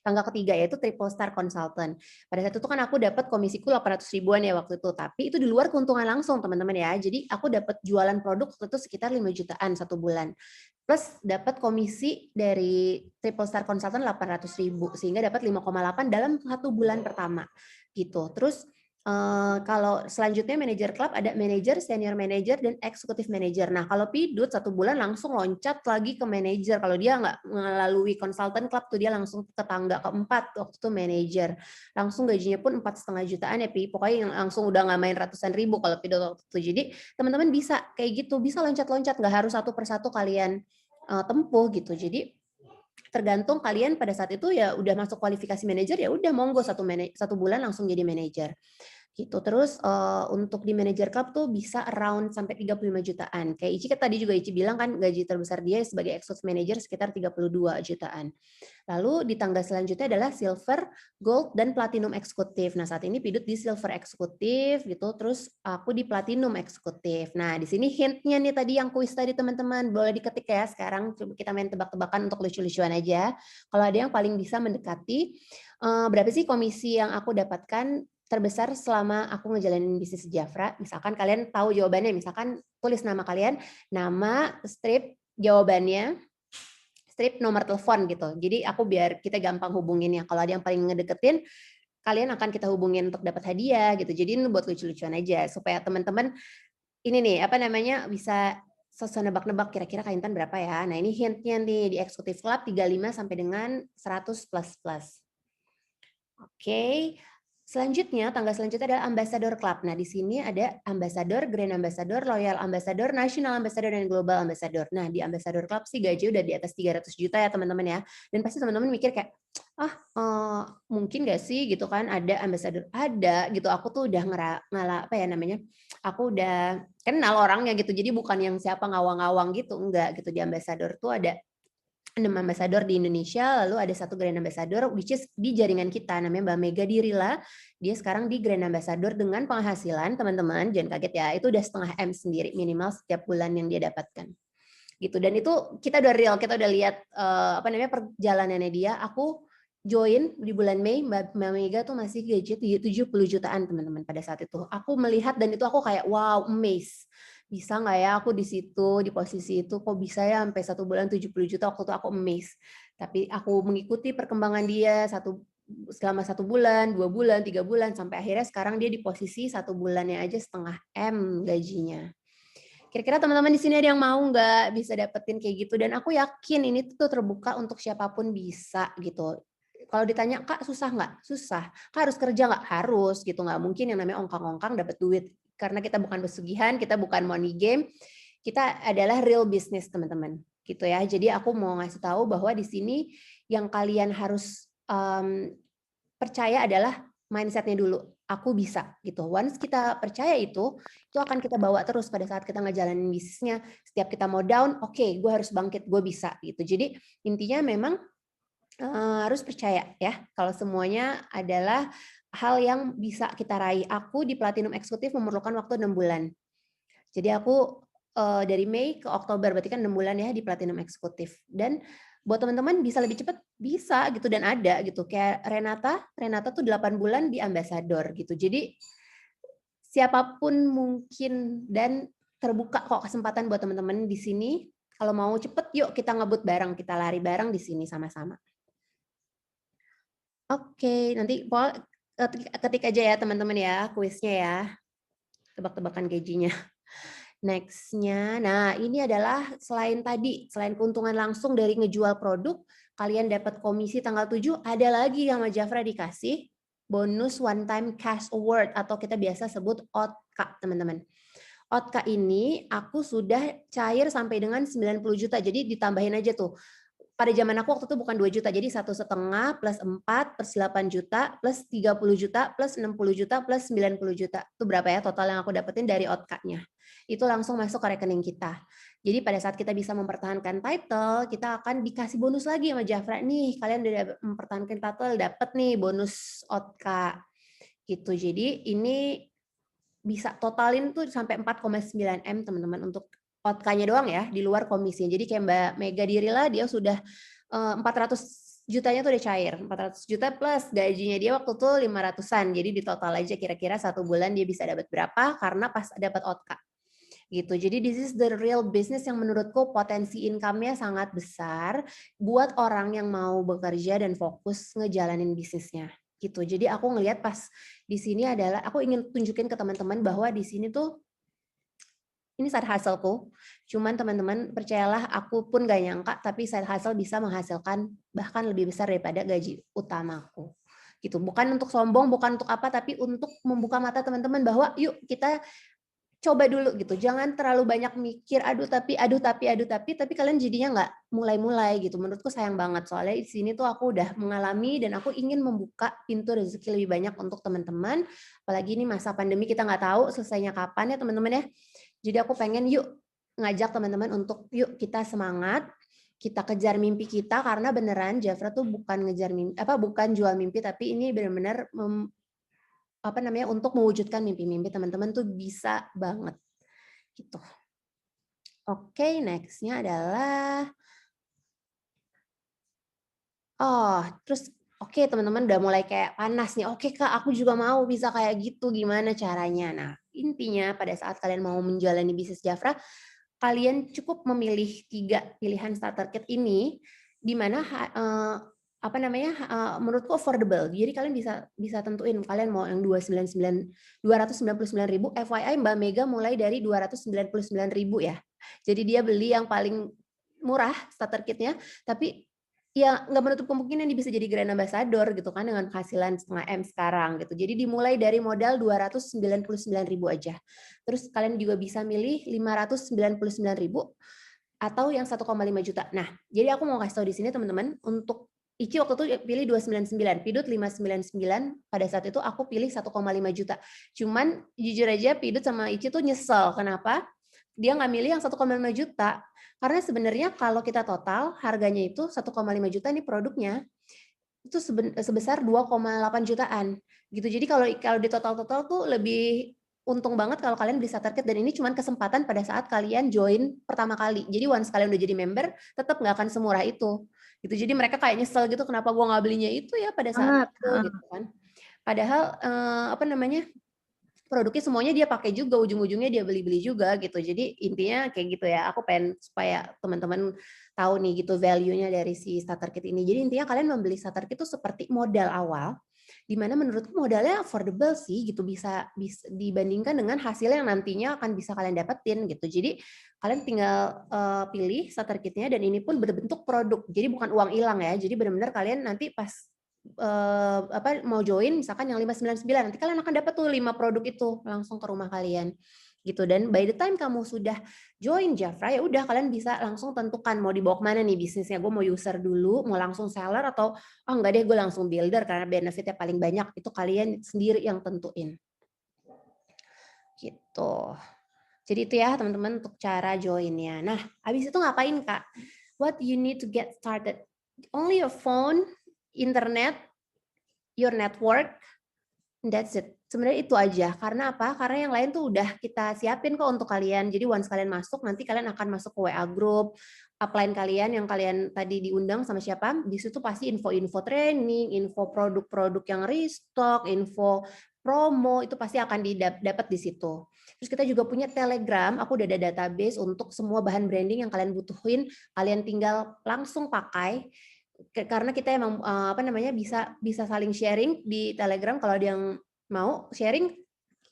tangga ketiga, yaitu triple star consultant. Pada saat itu kan aku dapat komisiku 800 ribuan ya waktu itu, tapi itu di luar keuntungan langsung, teman-teman ya. Jadi aku dapat jualan produk waktu itu sekitar 5 jutaan 1 bulan. Plus dapat komisi dari triple star consultant 800 ribu, sehingga dapat 5,8 dalam 1 bulan pertama. Gitu. Terus kalau selanjutnya manager club ada manager, senior manager, dan executive manager. Nah, kalau Pidut 1 bulan langsung loncat lagi ke manager. Kalau dia nggak melalui consultant club tuh dia langsung ke tangga keempat waktu itu manager. Langsung gajinya pun 4,5 jutaan ya, Pi. Pokoknya yang langsung udah nggak main ratusan ribu kalau Pidut waktu itu. Jadi teman-teman bisa kayak gitu, bisa loncat-loncat, nggak harus satu persatu kalian tempuh gitu. Jadi tergantung kalian pada saat itu ya udah masuk kualifikasi manajer, ya udah monggo 1 bulan langsung jadi manajer. Gitu. Terus untuk di manager club tuh bisa around sampai 35 jutaan. Kayak Ici kan tadi juga Ici bilang kan gaji terbesar dia sebagai executive manager sekitar 32 jutaan. Lalu di tangga selanjutnya adalah silver, gold, dan platinum eksekutif. Nah, saat ini Pidut di silver eksekutif gitu, terus aku di platinum eksekutif. Nah, di sini hintnya nih tadi yang kuis tadi teman-teman, boleh diketik ya sekarang, coba kita main tebak-tebakan untuk lucu-lucuan aja. Kalau ada yang paling bisa mendekati, berapa sih komisi yang aku dapatkan terbesar selama aku ngejalanin bisnis Jafra? Misalkan kalian tahu jawabannya, misalkan tulis nama kalian, nama, strip, jawabannya, strip nomor telepon gitu. Jadi aku biar kita gampang hubunginnya. Kalau ada yang paling ngedeketin, kalian akan kita hubungin untuk dapat hadiah gitu. Jadi ini buat lucu-lucuan aja supaya teman-teman ini nih apa namanya bisa sesuai nebak-nebak kira-kira Kak Intan berapa ya. Nah, ini hintnya nih di Executive Club 35 sampai dengan 100 plus plus. Oke. Selanjutnya, tangga selanjutnya adalah Ambassador Club. Nah, di sini ada Ambassador, Grand Ambassador, Loyal Ambassador, National Ambassador, dan Global Ambassador. Nah, di Ambassador Club sih gaji udah di atas 300 juta ya teman-teman ya. Dan pasti teman-teman mikir kayak, mungkin gak sih gitu kan ada Ambassador? Ada gitu, aku tuh udah apa ya namanya, aku udah kenal orangnya gitu. Jadi bukan yang siapa ngawang-ngawang gitu, enggak gitu. Di Ambassador tuh ada 6 ambassador di Indonesia, lalu ada 1 Grand Ambassador, which is di jaringan kita, namanya Mbak Mega Dirila. Dia sekarang di Grand Ambassador dengan penghasilan, teman-teman, jangan kaget ya, itu udah setengah M sendiri minimal setiap bulan yang dia dapatkan. Gitu. Dan itu kita udah real, kita udah lihat apa namanya perjalanannya dia. Aku join di bulan Mei, Mbak Mega tuh masih gaji 70 jutaan, teman-teman, pada saat itu. Aku melihat dan itu aku kayak wow, amazed. Bisa nggak ya aku di situ, di posisi itu, kok bisa ya sampai 1 bulan 70 juta, waktu itu aku amazed. Tapi aku mengikuti perkembangan dia selama 1 bulan, 2 bulan, 3 bulan, sampai akhirnya sekarang dia di posisi 1 bulannya aja setengah M gajinya. Kira-kira teman-teman di sini ada yang mau nggak bisa dapetin kayak gitu? Dan aku yakin ini tuh terbuka untuk siapapun bisa gitu. Kalau ditanya, Kak susah nggak? Susah. Kak harus kerja nggak? Harus gitu. Nggak mungkin yang namanya ongkang-ongkang dapat duit. Karena kita bukan pesugihan, kita bukan money game. Kita adalah real business, teman-teman. Gitu ya. Jadi aku mau ngasih tahu bahwa di sini yang kalian harus percaya adalah mindsetnya dulu. Aku bisa gitu. Once kita percaya itu akan kita bawa terus pada saat kita ngejalanin bisnisnya. Setiap kita mau down, oke, gue harus bangkit, gue bisa gitu. Jadi intinya memang harus percaya ya. Kalau semuanya adalah hal yang bisa kita raih. Aku di Platinum Eksekutif memerlukan waktu 6 bulan. Jadi aku dari Mei ke Oktober, berarti kan 6 bulan ya di Platinum Eksekutif. Dan buat teman-teman bisa lebih cepat, bisa gitu, dan ada gitu. Kayak Renata tuh 8 bulan di Ambassador gitu. Jadi siapapun mungkin, dan terbuka kok kesempatan buat teman-teman di sini. Kalau mau cepet, yuk kita ngebut bareng, kita lari bareng di sini sama-sama. Oke, nanti Paul ketik aja ya teman-teman ya, kuisnya ya, tebak-tebakan gajinya. Next-nya, nah ini adalah selain keuntungan langsung dari ngejual produk, kalian dapat komisi tanggal 7, ada lagi yang sama Jafra dikasih bonus one time cash award atau kita biasa sebut OTK, teman-teman. OTK ini aku sudah cair sampai dengan 90 juta, jadi ditambahin aja tuh. Pada zaman aku waktu itu bukan 2 juta, jadi 1,5 plus 4 plus 8 juta plus 30 juta plus 60 juta plus 90 juta. Itu berapa ya total yang aku dapetin dari OTK-nya. Itu langsung masuk ke rekening kita. Jadi pada saat kita bisa mempertahankan title, kita akan dikasih bonus lagi sama Jafra. Nih, kalian udah mempertahankan title, dapet nih bonus OTK. Gitu. Jadi ini bisa totalin tuh sampai 4,9 M teman-teman untuk OTK-nya doang ya, di luar komisi. Jadi kayak Mbak Mega Dirila, dia sudah 400 jutanya tuh udah cair. 400 juta plus gajinya dia waktu tuh 500-an. Jadi di total aja kira-kira 1 bulan dia bisa dapat berapa karena pas dapat OTK. Gitu. Jadi this is the real business yang menurutku potensi income-nya sangat besar buat orang yang mau bekerja dan fokus ngejalanin bisnisnya. Gitu. Jadi aku ngelihat pas di sini adalah aku ingin tunjukin ke teman-teman bahwa di sini tuh ini side hustle-ku. Cuman teman-teman percayalah aku pun gak nyangka tapi side hustle bisa menghasilkan bahkan lebih besar daripada gaji utamaku. Gitu. Bukan untuk sombong, bukan untuk apa, tapi untuk membuka mata teman-teman bahwa yuk kita coba dulu gitu. Jangan terlalu banyak mikir tapi kalian jadinya nggak mulai-mulai gitu. Menurutku sayang banget soalnya di sini tuh aku udah mengalami dan aku ingin membuka pintu rezeki lebih banyak untuk teman-teman. Apalagi ini masa pandemi kita nggak tahu selesainya kapan ya teman-teman ya. Jadi aku pengen yuk ngajak teman-teman untuk yuk kita semangat, kita kejar mimpi kita karena beneran Jafra tuh bukan ngejar mimpi bukan jual mimpi tapi ini benar-benar untuk mewujudkan mimpi-mimpi teman-teman tuh bisa banget gitu. Oke, next-nya adalah terus oke, teman-teman udah mulai kayak panas nih. Oke, Kak, aku juga mau bisa kayak gitu. Gimana caranya? Nah, intinya pada saat kalian mau menjalani bisnis Jafra, kalian cukup memilih 3 pilihan starter kit ini di mana menurutku affordable. Jadi kalian bisa tentuin kalian mau yang 299.000. FYI Mbak Mega mulai dari 299.000 ya. Jadi dia beli yang paling murah starter kitnya, tapi ya nggak menutup kemungkinan dia bisa jadi brand ambassador gitu kan dengan penghasilan 0,5 M sekarang gitu. Jadi dimulai dari modal 299.000 aja. Terus kalian juga bisa milih 599.000 atau yang 1,5 juta. Nah, jadi aku mau kasih tahu di sini teman-teman, untuk Ici waktu itu pilih 299, Pidut 599, pada saat itu aku pilih 1,5 juta. Cuman jujur aja Pidut sama Ici tuh nyesel. Kenapa? Dia nggak milih yang 1,5 juta. Karena sebenarnya kalau kita total harganya itu 1,5 juta nih produknya itu sebesar 2,8 jutaan gitu. Jadi kalau di total tuh lebih untung banget kalau kalian beli starter kit, dan ini cuma kesempatan pada saat kalian join pertama kali. Jadi once kalian udah jadi member, tetap nggak akan semurah itu. Gitu. Jadi mereka kayak nyesel gitu, kenapa gua nggak belinya itu ya pada saat itu gitu kan. Padahal produknya semuanya dia pakai juga, ujung-ujungnya dia beli-beli juga gitu. Jadi intinya kayak gitu ya. Aku pengen supaya teman-teman tahu nih gitu value-nya dari si starter kit ini. Jadi intinya kalian membeli starter kit itu seperti modal awal, di mana menurutku modalnya affordable sih gitu, bisa dibandingkan dengan hasil yang nantinya akan bisa kalian dapetin gitu. Jadi kalian tinggal pilih starter kitnya dan ini pun berbentuk produk. Jadi bukan uang hilang ya. Jadi benar-benar kalian nanti pas mau join misalkan yang 599, nanti kalian akan dapat tuh 5 produk itu langsung ke rumah kalian gitu. Dan by the time kamu sudah join Jafra, ya udah kalian bisa langsung tentukan mau dibawa kemana nih bisnisnya. Gue mau user dulu, mau langsung seller, atau enggak deh gue langsung builder karena benefitnya paling banyak. Itu kalian sendiri yang tentuin gitu. Jadi itu ya teman-teman untuk cara joinnya. Nah habis itu ngapain Kak? What you need to get started? Only your phone, internet, your network, That's it. Sebenarnya itu aja. Karena apa? Karena yang lain tuh udah kita siapin kok untuk kalian. Jadi once kalian masuk, nanti kalian akan masuk ke WA group, upline kalian yang kalian tadi diundang sama siapa. Di situ pasti info-info training, info produk-produk yang restock, info promo, itu pasti akan didapat di situ. Terus kita juga punya Telegram, aku udah ada database untuk semua bahan branding yang kalian butuhin, kalian tinggal langsung pakai. Karena kita emang apa namanya bisa saling sharing di Telegram kalau ada yang mau sharing,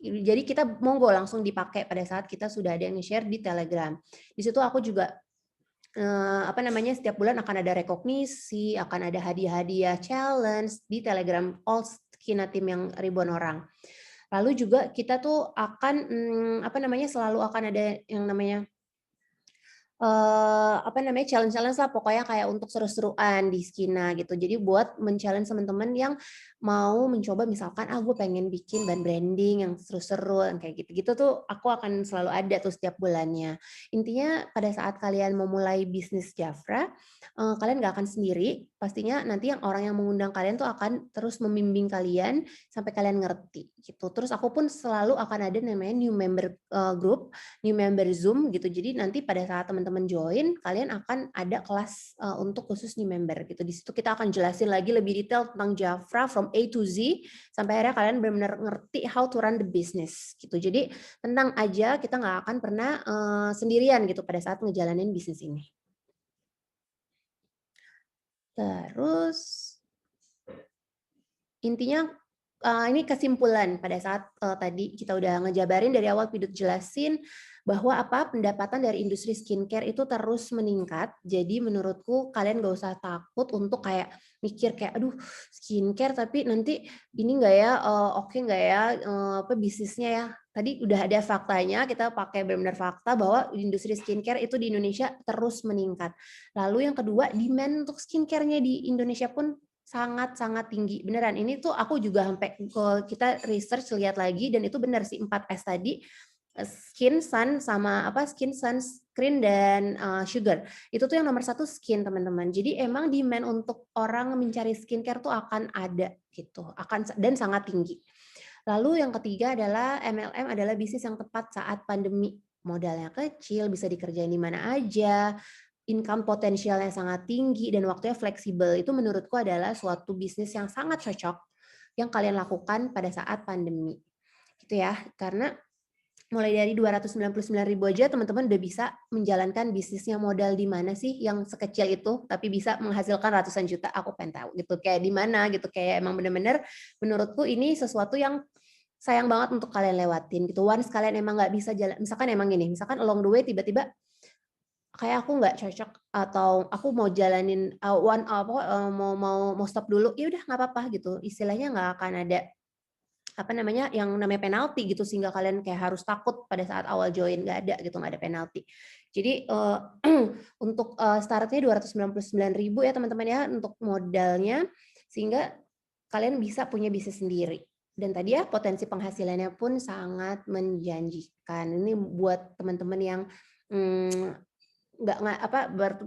jadi kita monggo langsung dipakai pada saat kita sudah ada yang share di Telegram. Di situ aku juga apa namanya setiap bulan akan ada rekognisi, akan ada hadiah-hadiah challenge di Telegram all Skina tim yang ribuan orang. Lalu juga kita tuh akan apa namanya selalu akan ada yang namanya apa namanya challenge-challenge lah pokoknya kayak untuk seru-seruan di Skina gitu. Jadi buat men-challenge teman-teman yang mau mencoba misalkan gue pengen bikin branding yang seru-seru yang kayak gitu-gitu tuh aku akan selalu ada tuh setiap bulannya. Intinya pada saat kalian mau mulai bisnis Jafra, kalian nggak akan sendiri. Pastinya nanti yang orang yang mengundang kalian tuh akan terus membimbing kalian sampai kalian ngerti gitu. Terus aku pun selalu akan ada namanya new member group, new member Zoom gitu. Jadi nanti pada saat teman-teman join, kalian akan ada kelas untuk khusus new member gitu. Di situ kita akan jelasin lagi lebih detail tentang Jafra from A to Z sampai akhirnya kalian benar-benar ngerti how to run the business gitu. Jadi tenang aja, kita nggak akan pernah sendirian gitu pada saat ngejalanin bisnis ini. Terus intinya ini kesimpulan pada saat tadi kita udah ngejabarin dari awal Pidut jelasin bahwa pendapatan dari industri skincare itu terus meningkat. Jadi menurutku kalian gak usah takut untuk kayak mikir kayak aduh skincare tapi nanti ini enggak ya oke enggak ya apa bisnisnya ya. Tadi udah ada faktanya, kita pakai benar-benar fakta bahwa industri skincare itu di Indonesia terus meningkat. Lalu yang kedua, demand untuk skincare-nya di Indonesia pun sangat-sangat tinggi. Beneran, ini tuh aku juga sampai kita research lihat lagi dan itu benar sih 4S tadi, skin, sun, sama skin, sunscreen, dan sugar. Itu tuh yang nomor 1 skin, teman-teman. Jadi emang demand untuk orang mencari skincare tuh akan ada gitu, dan sangat tinggi. Lalu yang ketiga adalah MLM adalah bisnis yang tepat saat pandemi. Modalnya kecil, bisa dikerjain di mana aja, income potensialnya sangat tinggi, dan waktunya fleksibel. Itu menurutku adalah suatu bisnis yang sangat cocok yang kalian lakukan pada saat pandemi. Gitu ya, karena mulai dari 299.000 aja teman-teman udah bisa menjalankan bisnisnya. Modal di mana sih yang sekecil itu tapi bisa menghasilkan ratusan juta, aku pengen tahu gitu. Kayak di mana gitu, kayak emang bener-bener menurutku ini sesuatu yang sayang banget untuk kalian lewatin gitu. Once kalian emang nggak bisa jalan, misalkan emang gini, misalkan along the way tiba-tiba kayak aku nggak cocok atau aku mau jalanin mau stop dulu, ya udah nggak apa-apa gitu. Istilahnya nggak akan ada yang namanya penalti gitu sehingga kalian kayak harus takut pada saat awal join, nggak ada gitu, nggak ada penalti. Jadi untuk startnya 299.000 ya teman-teman ya untuk modalnya, sehingga kalian bisa punya bisnis sendiri. Dan tadi ya potensi penghasilannya pun sangat menjanjikan. Ini buat teman-teman yang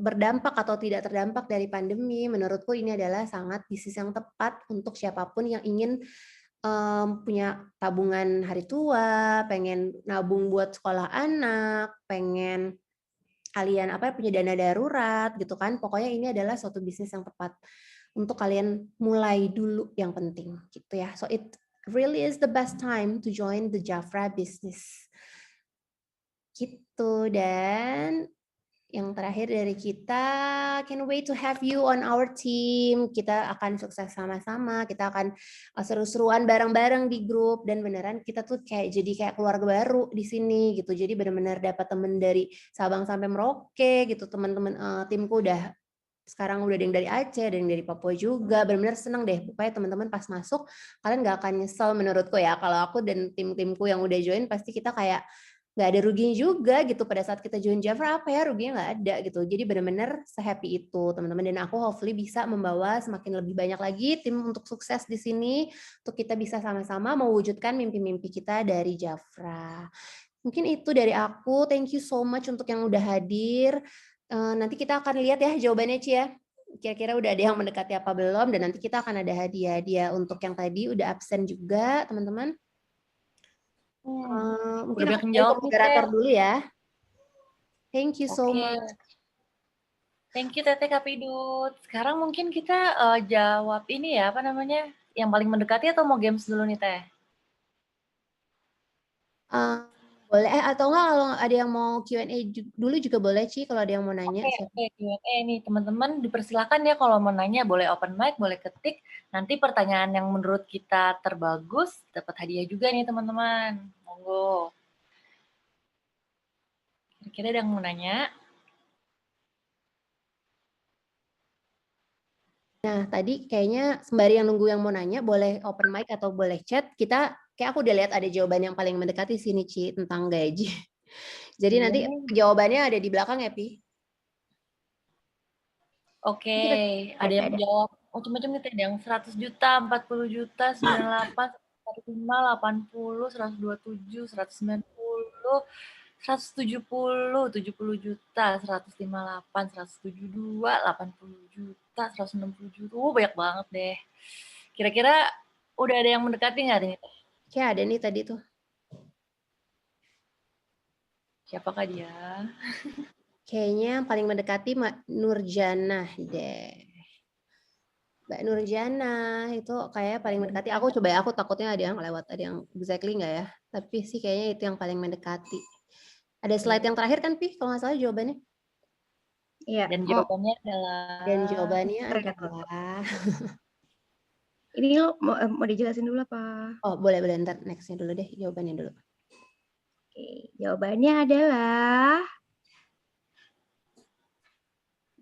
berdampak atau tidak terdampak dari pandemi, menurutku ini adalah sangat bisnis yang tepat untuk siapapun yang ingin punya tabungan hari tua, pengen nabung buat sekolah anak, pengen kalian punya dana darurat gitu kan. Pokoknya ini adalah suatu bisnis yang tepat untuk kalian mulai dulu yang penting gitu ya. So it really is the best time to join the Jafra business. Gitu. Dan yang terakhir dari kita, can't wait to have you on our team. Kita akan sukses sama-sama, kita akan seru-seruan bareng-bareng di grup, dan beneran kita tuh jadi kayak keluarga baru di sini gitu. Jadi bener-bener dapat temen dari Sabang sampai Merauke gitu. Teman-teman timku udah sekarang udah ada yang dari Aceh, ada yang dari Papua juga. Benar-benar seneng deh. Pokoknya teman-teman pas masuk kalian nggak akan nyesel menurutku ya. Kalau aku dan tim-timku yang udah join pasti kita kayak nggak ada ruginya juga gitu pada saat kita join Jafra, ruginya nggak ada gitu. Jadi benar-benar se-happy itu teman-teman, dan aku hopefully bisa membawa semakin lebih banyak lagi tim untuk sukses di sini, untuk kita bisa sama-sama mewujudkan mimpi-mimpi kita dari Jafra. Mungkin itu dari aku. Thank you so much untuk yang udah hadir. Nanti kita akan lihat ya jawabannya, Ci ya. kira-kira udah ada yang mendekati apa belum, dan nanti kita akan ada hadiah-hadiah untuk yang tadi udah absen juga, teman-teman. Mungkin
Udah
aku
banyak yang
jadi
jawab nih, Teh.
moderator dulu ya. Thank you so
Oke.
much.
Thank you, Teteh Kapidut. Sekarang mungkin kita jawab ini ya, apa namanya, yang paling mendekati atau mau games dulu nih, Teh?
Boleh, atau enggak kalau ada yang mau Q&A dulu juga boleh, Ci, kalau ada yang mau nanya.
Oke, Q&A nih, teman-teman dipersilakan ya kalau mau nanya, boleh open mic, boleh ketik. Nanti pertanyaan yang menurut kita terbagus, dapat hadiah juga nih, teman-teman. Monggo. Kira-kira ada yang mau nanya?
Nah, tadi kayaknya sembari yang nunggu yang mau nanya, boleh open mic atau boleh chat. Kayak aku udah lihat ada jawaban yang paling mendekati sini, Ci, tentang gaji. Jadi nanti jawabannya ada di belakang ya, Pi?
Oke, ada yang jawab macam-macam nih, ada yang 100 juta, 40 juta, 98, 105, 80, 127, 190, 170, 70 juta, 158, 172, 80 juta, 160 juta. Banyak banget deh. Kira-kira udah ada yang mendekati nggak nih?
Ya, ada nih tadi tuh.
Siapakah dia?
Kayaknya yang paling mendekati Mbak Nurjana deh. Mbak Nurjana itu kayak paling mendekati. Aku coba ya, aku takutnya ada yang lewat, ada yang exactly nggak ya. Tapi sih kayaknya itu yang paling mendekati. Ada slide yang terakhir kan, Pi? Kalau nggak salah jawabannya.
Iya.
Dan jawabannya adalah...
Dan jawabannya adalah...
Ini mau dijelasin dulu apa?
Oh, boleh, ntar next-nya dulu deh, jawabannya dulu.
Oke, jawabannya adalah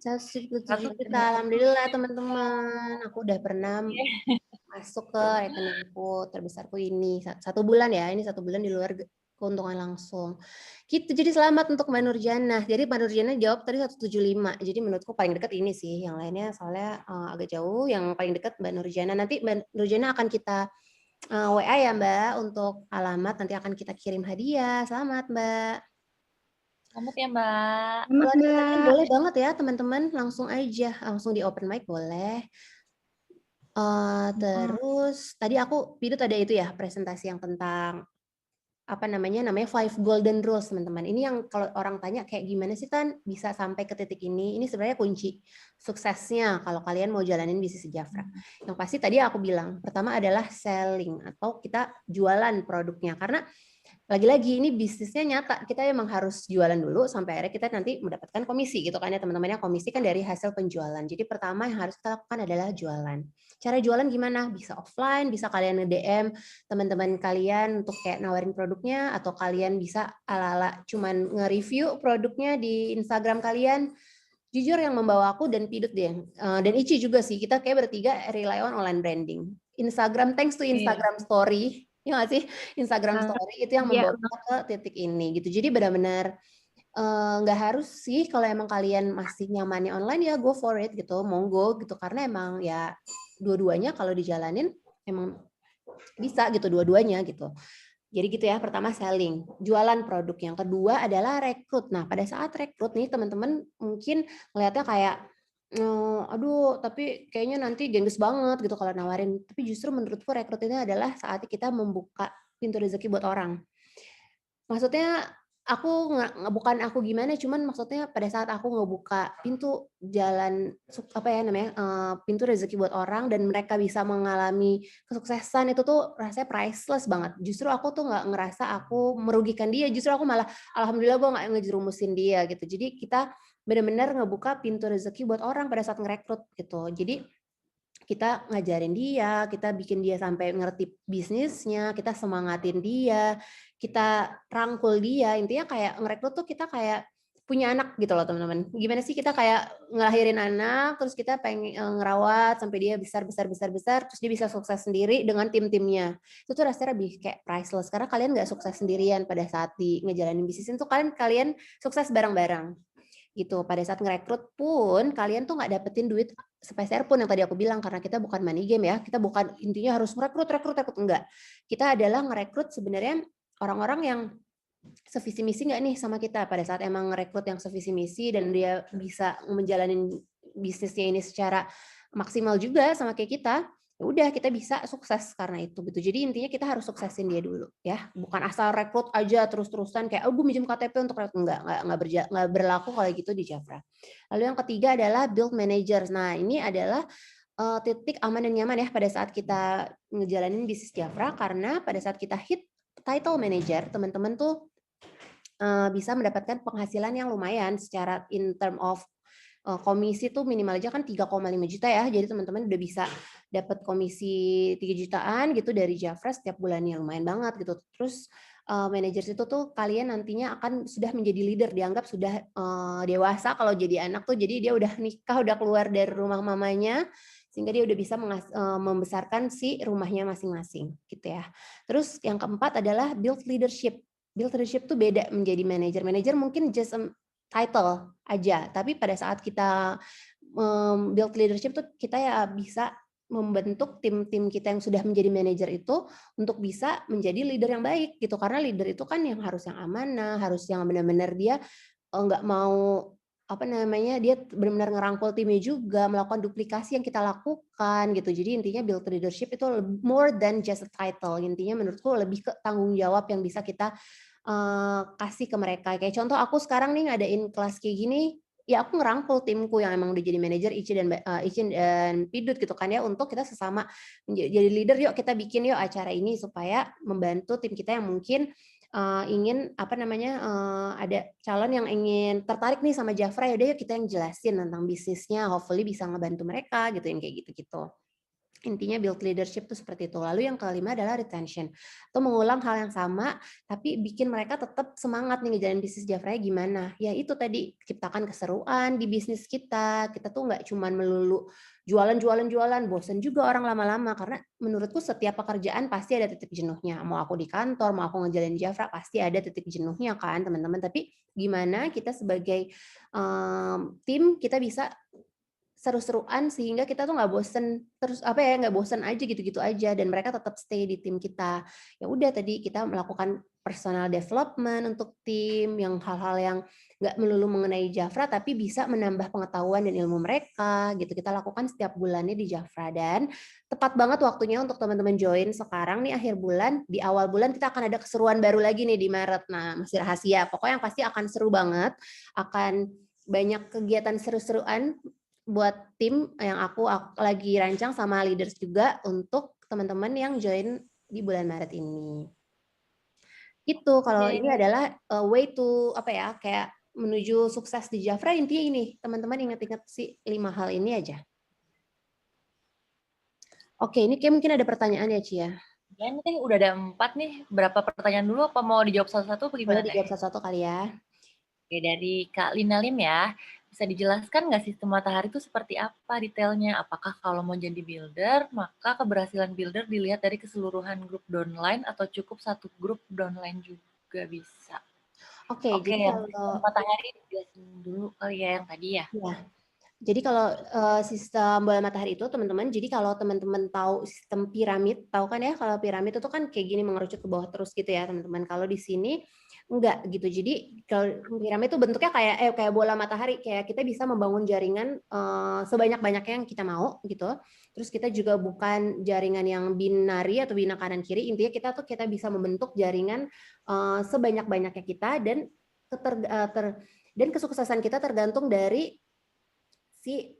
177 juta. Alhamdulillah teman-teman. Aku udah pernah masuk ke rekeningku terbesarku ini. 1 bulan ya, ini 1 bulan di luar keuntungan langsung. Gitu, jadi selamat untuk Mbak Nurjana. Jadi Mbak Nurjana jawab tadi 175. Jadi menurutku paling dekat ini sih. Yang lainnya soalnya agak jauh. Yang paling dekat Mbak Nurjana. Nanti Mbak Nurjana akan kita WA ya Mbak untuk alamat. Nanti akan kita kirim hadiah. Selamat Mbak.
Selamat ya Mbak.
Selamat, Mbak.
Boleh banget ya teman-teman. Langsung aja. Langsung di open mic boleh. Terus tadi aku Pidut ada itu ya presentasi yang tentang apa namanya 5 golden rules teman-teman. Ini yang kalau orang tanya kayak gimana sih Tan bisa sampai ke titik ini? Ini sebenarnya kunci suksesnya kalau kalian mau jalanin bisnis sejahtera. Yang pasti tadi aku bilang pertama adalah selling atau kita jualan produknya karena lagi-lagi ini bisnisnya nyata, kita emang harus jualan dulu sampai akhirnya kita nanti mendapatkan komisi gitu kan ya teman-teman. Komisi kan dari hasil penjualan. Jadi pertama yang harus kita lakukan adalah jualan. Cara jualan gimana? Bisa offline, bisa kalian nge-DM teman-teman kalian untuk kayak nawarin produknya, atau kalian bisa ala-ala cuman nge-review produknya di Instagram kalian. Jujur yang membawa aku dan Pidut deh, dan Ici juga sih, kita kayak bertiga rely on online branding. Instagram, thanks to Instagram Story, ya nggak sih? Instagram Story itu yang membawa kita ke titik ini gitu. Jadi benar-benar nggak harus sih kalau emang kalian masih nyamannya online ya go for it gitu, monggo gitu. Karena emang ya dua-duanya kalau dijalanin emang bisa gitu dua-duanya gitu. Jadi gitu ya, pertama selling, jualan produk. Yang kedua adalah rekrut. Nah, pada saat rekrut nih teman-teman mungkin ngelihatnya kayak aduh, tapi kayaknya nanti gengges banget gitu kalau nawarin. Tapi justru menurutku rekrut ini adalah saatnya kita membuka pintu rezeki buat orang. Maksudnya bukan aku gimana, cuman maksudnya pada saat aku ngebuka pintu jalan apa ya namanya pintu rezeki buat orang dan mereka bisa mengalami kesuksesan itu tuh rasanya priceless banget. Justru aku tuh nggak ngerasa aku merugikan dia, justru aku malah alhamdulillah gue nggak ngejerumusin dia gitu. Jadi kita benar-benar ngebuka pintu rezeki buat orang pada saat ngerekrut gitu. Jadi kita ngajarin dia, kita bikin dia sampai ngerti bisnisnya, kita semangatin dia, kita rangkul dia. Intinya kayak ngerekrut tuh kita kayak punya anak gitu loh teman-teman. Gimana sih kita kayak ngelahirin anak, terus kita pengen ngerawat sampai dia besar, terus dia bisa sukses sendiri dengan tim-timnya. Itu tuh rasanya lebih kayak priceless, karena kalian nggak sukses sendirian pada saat di ngejalanin bisnis itu, kalian sukses bareng-bareng gitu. Pada saat ngerekrut pun kalian tuh nggak dapetin duit sepeser pun yang tadi aku bilang, karena kita bukan money game ya. Kita bukan intinya harus rekrut enggak. Kita adalah ngerekrut sebenarnya orang-orang yang sevisi misi nggak nih sama kita. Pada saat emang ngerekrut yang sevisi misi dan dia bisa menjalani bisnisnya ini secara maksimal juga sama kayak kita, ya udah kita bisa sukses karena itu gitu. Jadi intinya kita harus suksesin dia dulu ya, bukan asal rekrut aja terus-terusan kayak oh gue minjem KTP untuk rekrut, nggak berlaku kalau gitu di Jafra. Lalu yang ketiga adalah build managers. Nah ini adalah titik aman dan nyaman ya pada saat kita ngejalanin bisnis Jafra, karena pada saat kita hit title manager, teman-teman tuh bisa mendapatkan penghasilan yang lumayan secara in term of komisi tuh minimal aja kan 3,5 juta ya. Jadi teman-teman udah bisa dapat komisi 3 jutaan gitu dari Jafra setiap bulannya, lumayan banget gitu. Terus managers itu tuh kalian nantinya akan sudah menjadi leader, dianggap sudah dewasa kalau jadi anak tuh, jadi dia udah nikah, udah keluar dari rumah mamanya, sehingga dia udah bisa membesarkan si rumahnya masing-masing gitu ya. Terus yang keempat adalah build leadership. Build leadership tuh beda menjadi manager. Manager mungkin just title aja, tapi pada saat kita build leadership tuh kita ya bisa membentuk tim-tim kita yang sudah menjadi manajer itu untuk bisa menjadi leader yang baik gitu, karena leader itu kan yang harus yang amanah, harus yang benar-benar dia nggak mau apa namanya, dia benar-benar ngerangkul timnya juga, melakukan duplikasi yang kita lakukan gitu. Jadi intinya build leadership itu more than just a title. Intinya menurutku lebih ke tanggung jawab yang bisa kita kasih ke mereka. Kayak contoh aku sekarang nih ngadain kelas kayak gini, ya aku ngerangkul timku yang emang udah jadi manajer, Icin dan Pidut gitu kan ya, untuk kita sesama jadi leader, yuk kita bikin yuk acara ini supaya membantu tim kita yang mungkin ingin apa namanya ada calon yang ingin tertarik nih sama Jafra, ya udah yuk kita yang jelasin tentang bisnisnya, hopefully bisa ngebantu mereka gitu, yang kayak gitu-gitu. Intinya build leadership itu seperti itu. Lalu yang kelima adalah retention, atau mengulang hal yang sama tapi bikin mereka tetap semangat nih ngejalanin bisnis Jafra gimana. Ya itu tadi, ciptakan keseruan di bisnis kita. Kita tuh nggak cuma melulu jualan, bosen juga orang lama-lama, karena menurutku setiap pekerjaan pasti ada titik jenuhnya. Mau aku di kantor, mau aku ngejalanin Jafra, pasti ada titik jenuhnya kan teman-teman. Tapi gimana kita sebagai tim kita bisa seru-seruan sehingga kita tuh nggak bosen terus, apa ya, nggak bosen aja gitu-gitu aja, dan mereka tetap stay di tim kita. Ya udah tadi kita melakukan personal development untuk tim, yang hal-hal yang nggak melulu mengenai Jafra tapi bisa menambah pengetahuan dan ilmu mereka gitu, kita lakukan setiap bulannya di Jafra. Dan tepat banget waktunya untuk teman-teman join sekarang nih akhir bulan. Di awal bulan kita akan ada keseruan baru lagi nih di Maret. Nah masih rahasia, pokoknya yang pasti akan seru banget, akan banyak kegiatan seru-seruan buat tim yang aku lagi rancang sama leaders juga untuk teman-teman yang join di bulan Maret ini. Itu kalau ini adalah way to apa ya, kayak menuju sukses di Jafra. Intinya ini, teman-teman ingat-ingat si 5 hal ini aja. Oke, ini kayak mungkin ada pertanyaan ya, Cia.
Ya, ini kan udah ada 4 nih. Berapa pertanyaan dulu, apa mau dijawab satu-satu apa gimana?
Boleh dijawab satu-satu kali ya.
Oke, dari Kak Lina Lim ya. Bisa dijelaskan nggak sistem matahari itu seperti apa detailnya? Apakah kalau mau jadi builder, maka keberhasilan builder dilihat dari keseluruhan grup downline atau cukup satu grup downline juga bisa?
Oke,
Oke,
jadi
yang sistem matahari dijelasin dulu kali ya yang tadi ya.
Ya. Jadi kalau sistem bola matahari itu teman-teman, jadi kalau teman-teman tahu sistem piramid, tahu kan ya kalau piramid itu kan kayak gini mengerucut ke bawah terus gitu ya teman-teman. Kalau di sini enggak gitu. Jadi kalau piramid itu bentuknya kayak bola matahari, kayak kita bisa membangun jaringan sebanyak-banyaknya yang kita mau gitu. Terus kita juga bukan jaringan yang binari atau bina kanan kiri. Intinya kita bisa membentuk jaringan sebanyak-banyaknya kita, dan kesuksesan kita tergantung dari si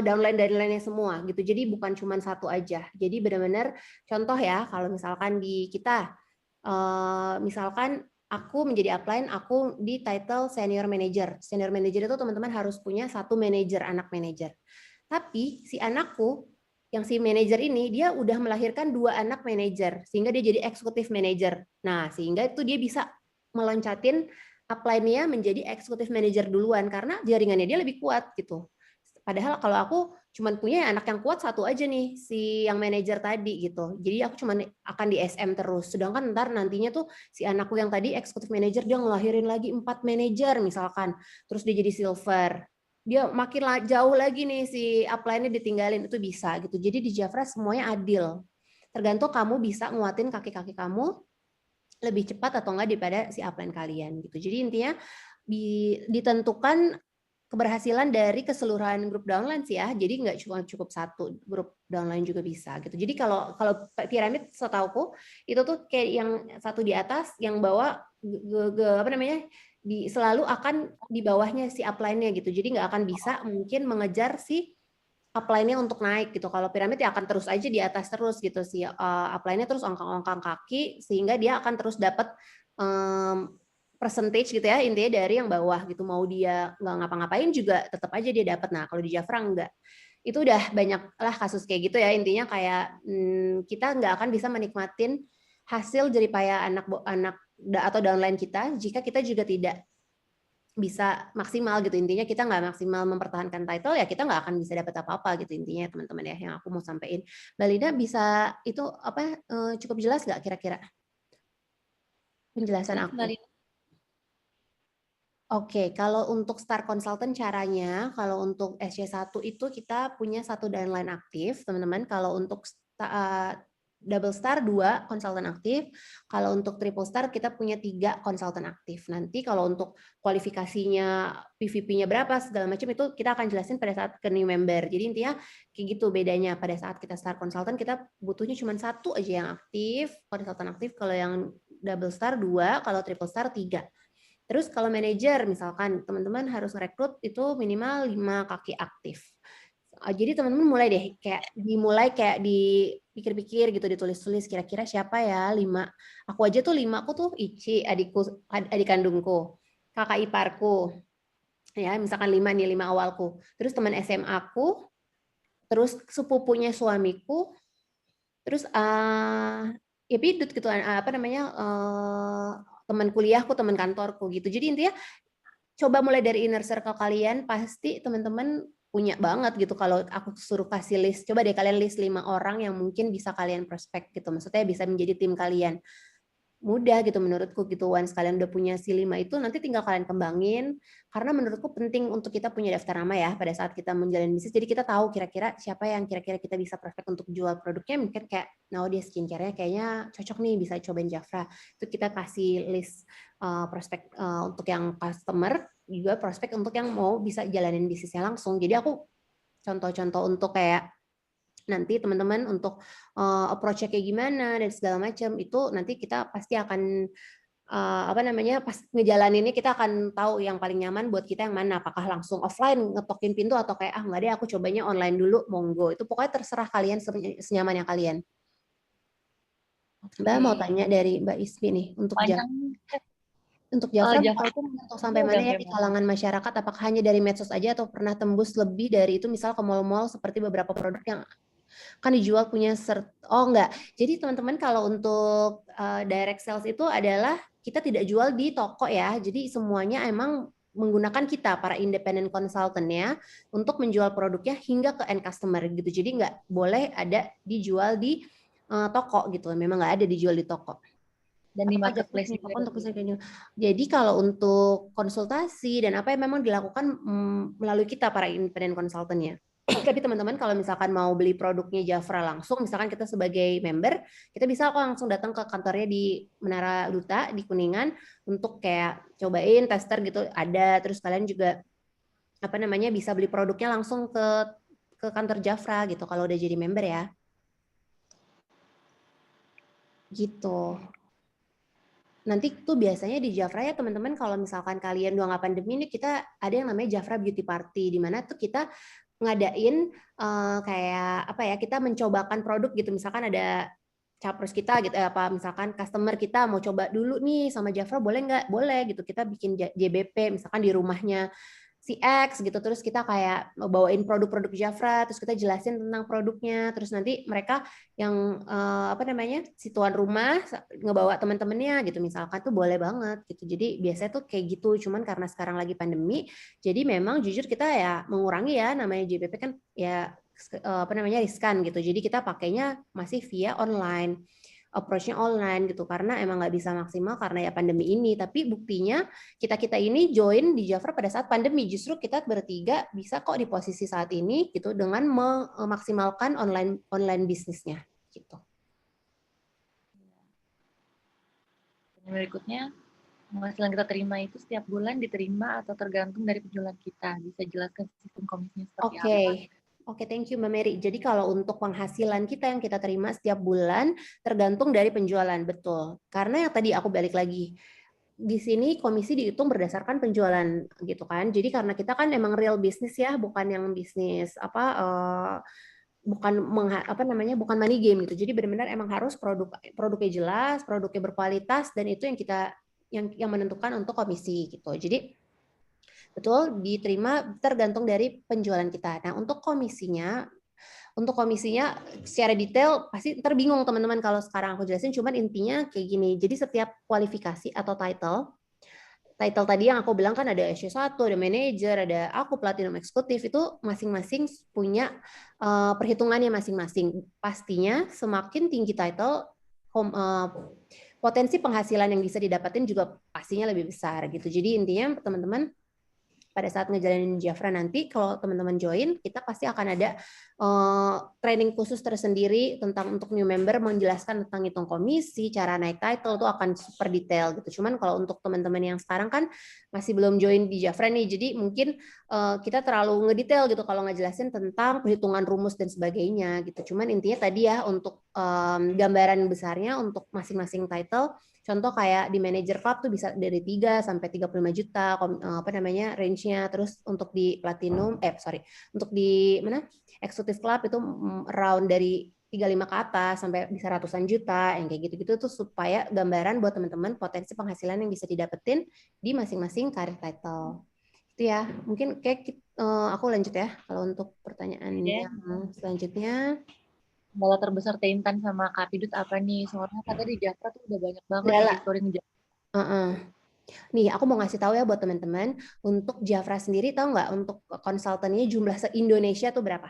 downline-downline-nya semua gitu. Jadi bukan cuma satu aja. Jadi benar-benar contoh ya, kalau misalkan di kita misalkan aku menjadi upline, aku di title senior manager. Senior manager itu teman-teman harus punya satu manajer, anak manajer. Tapi si anakku yang si manajer ini dia udah melahirkan 2 anak manajer sehingga dia jadi eksekutif manager. Nah, sehingga itu dia bisa meloncatin upline-nya menjadi eksekutif manager duluan karena jaringannya dia lebih kuat gitu. Padahal kalau aku cuma punya anak yang kuat satu aja nih, si yang manajer tadi gitu. Jadi aku cuma akan di SM terus. Sedangkan ntar nantinya tuh si anakku yang tadi eksekutif manajer dia ngelahirin lagi 4 manajer misalkan. Terus dia jadi silver. Dia makin jauh lagi nih si upline-nya ditinggalin, itu bisa gitu. Jadi di Jafra semuanya adil. Tergantung kamu bisa nguatin kaki-kaki kamu lebih cepat atau enggak daripada si upline kalian gitu. Jadi intinya ditentukan keberhasilan dari keseluruhan grup downline sih ya. Jadi nggak cuma cukup satu grup downline juga bisa gitu. Jadi kalau piramid setauku itu tuh kayak yang satu di atas, yang bawah apa namanya selalu akan di bawahnya si upline-nya gitu. Jadi nggak akan bisa mungkin mengejar si upline-nya untuk naik gitu. Kalau piramid ya akan terus aja di atas terus gitu si upline-nya terus ongkang-ongkang kaki sehingga dia akan terus dapat percentage gitu ya, intinya dari yang bawah gitu. Mau dia nggak ngapa-ngapain juga tetap aja dia dapat. Nah kalau di Jafra enggak, itu udah banyak lah kasus kayak gitu ya. Intinya kayak kita nggak akan bisa menikmatin hasil jeripaya anak atau downline kita jika kita juga tidak bisa maksimal gitu. Intinya kita nggak maksimal mempertahankan title ya kita nggak akan bisa dapat apa-apa gitu intinya teman-teman ya, yang aku mau sampaikan. Mbak Lina bisa itu apa cukup jelas nggak kira-kira penjelasan aku? Oke, kalau untuk Star Consultant caranya, kalau untuk SC1 itu kita punya satu downline aktif, teman-teman. Kalau untuk Double Star 2 konsultan aktif, kalau untuk Triple Star kita punya 3 konsultan aktif. Nanti kalau untuk kualifikasinya, PVP-nya berapa, segala macam itu kita akan jelasin pada saat ke new member. Jadi intinya kayak gitu bedanya. Pada saat kita Star Consultant kita butuhnya cuma satu aja yang aktif, konsultan aktif. Kalau yang Double Star 2, kalau Triple Star 3. Terus kalau manajer misalkan teman-teman harus rekrut itu minimal 5 kaki aktif. Jadi teman-teman mulai deh dimulai kayak dipikir-pikir gitu, ditulis-tulis kira-kira siapa ya 5. Aku aja tuh 5 aku tuh Ici, adik kandungku, kakak iparku. Ya, misalkan 5 nih, 5 awalku. Terus teman SMA aku, terus sepupunya suamiku, terus ya pidut gitu apa namanya teman kuliahku, teman kantorku gitu. Jadi intinya coba mulai dari inner circle kalian, pasti teman-teman punya banget gitu. Kalau aku suruh kasih list, coba deh kalian list 5 orang yang mungkin bisa kalian prospek gitu. Maksudnya bisa menjadi tim kalian. Mudah gitu menurutku gitu. Once kalian udah punya si 5 itu, nanti tinggal kalian kembangin. Karena menurutku penting untuk kita punya daftar nama ya pada saat kita menjalani bisnis. Jadi kita tahu kira-kira siapa yang kira-kira kita bisa prospek untuk jual produknya. Mungkin kayak, nah dia skincare-nya kayaknya cocok nih, bisa cobain Jafra. Itu kita kasih list prospek untuk yang customer, juga prospek untuk yang mau bisa jalanin bisnisnya langsung. Jadi aku contoh-contoh untuk kayak nanti teman-teman untuk approach-nya kayak gimana dan segala macam itu nanti kita pasti akan apa namanya pas ngejalaninnya kita akan tahu yang paling nyaman buat kita yang mana, apakah langsung offline ngetokin pintu atau kayak nggak deh aku cobanya online dulu, monggo. Itu pokoknya terserah kalian senyamannya kalian. Mbak mau tanya dari Mbak Ismi nih untuk Jafra itu untuk sampai mana ya di kalangan masyarakat, apakah hanya dari medsos aja atau pernah tembus lebih dari itu, misal ke mall-mall seperti beberapa produk yang kan dijual punya enggak. Jadi teman-teman kalau untuk direct sales itu adalah kita tidak jual di toko ya. Jadi semuanya emang menggunakan kita para independent consultant ya untuk menjual produknya hingga ke end customer gitu. Jadi nggak boleh ada dijual di toko gitu. Memang nggak ada dijual di toko. Dan di marketplace untuk jadi kalau untuk konsultasi dan apa yang memang dilakukan melalui kita para independent consultant ya. Tapi teman-teman kalau misalkan mau beli produknya Jafra langsung, misalkan kita sebagai member, kita bisa kok langsung datang ke kantornya di Menara Duta di Kuningan untuk kayak cobain tester gitu ada. Terus kalian juga apa namanya bisa beli produknya langsung ke kantor Jafra gitu kalau udah jadi member ya. Gitu. Nanti tuh biasanya di Jafra ya teman-teman kalau misalkan kalian udah nggak pandemi ini kita ada yang namanya Jafra Beauty Party di mana tuh kita ngadain kayak apa ya kita mencobakan produk gitu misalkan ada capres kita gitu apa misalkan customer kita mau coba dulu nih sama Jafra boleh nggak boleh gitu kita bikin JBP misalkan di rumahnya si X gitu terus kita kayak bawain produk-produk Jafra terus kita jelasin tentang produknya terus nanti mereka yang apa namanya si tuan rumah ngebawa teman-temannya gitu misalkan tuh boleh banget gitu jadi biasanya tuh kayak gitu cuman karena sekarang lagi pandemi jadi memang jujur kita ya mengurangi ya namanya JBP kan ya apa namanya riskan gitu jadi kita pakainya masih via online approach-nya online gitu karena emang nggak bisa maksimal karena ya pandemi ini tapi buktinya kita ini join di Jafra pada saat pandemi justru kita bertiga bisa kok di posisi saat ini gitu dengan memaksimalkan online bisnisnya gitu.
Berikutnya penghasilan kita terima itu setiap bulan diterima atau tergantung dari penjualan kita? Bisa jelaskan sistem komisinya seperti apa?
Oke, thank you Mbak Mary. Jadi kalau untuk penghasilan kita yang kita terima setiap bulan tergantung dari penjualan, betul. Karena yang tadi aku balik lagi, di sini komisi dihitung berdasarkan penjualan gitu kan. Jadi karena kita kan emang real bisnis ya, bukan yang bisnis bukan bukan money game gitu. Jadi benar-benar emang harus produknya jelas, produknya berkualitas, dan itu yang kita yang menentukan untuk komisi gitu. Jadi betul diterima tergantung dari penjualan kita. Nah, untuk komisinya secara detail pasti terbingung teman-teman kalau sekarang aku jelasin, cuman intinya kayak gini. Jadi setiap kualifikasi atau title tadi yang aku bilang kan ada SC1, ada manager, ada aku platinum eksekutif, itu masing-masing punya perhitungannya masing-masing. Pastinya semakin tinggi title, potensi penghasilan yang bisa didapatin juga pastinya lebih besar gitu. Jadi intinya teman-teman pada saat ngejalanin Jafra nanti, kalau teman-teman join, kita pasti akan ada training khusus tersendiri tentang untuk new member, menjelaskan tentang hitung komisi, cara naik title, itu akan super detail gitu. Cuman kalau untuk teman-teman yang sekarang kan masih belum join di Jafra nih, jadi mungkin kita terlalu ngedetail gitu kalau ngejelasin tentang perhitungan rumus dan sebagainya gitu. Cuman intinya tadi ya, untuk gambaran besarnya untuk masing-masing title, contoh kayak di manager club tuh bisa dari 3 sampai 35 juta range-nya. Terus untuk di platinum untuk di eksekutif club itu round dari 35 ke atas sampai bisa ratusan juta, yang kayak gitu-gitu tuh supaya gambaran buat teman-teman potensi penghasilan yang bisa didapetin di masing-masing karir title. Itu ya. Mungkin kayak aku lanjut ya kalau untuk pertanyaannya selanjutnya.
Kendala terbesar Intan sama Kak Pidut apa nih? Soalnya katanya di Jafra tuh udah banyak banget history
Nih, aku mau ngasih tahu ya buat teman-teman, untuk Jafra sendiri tahu nggak untuk konsultannya jumlah se-Indonesia tuh berapa?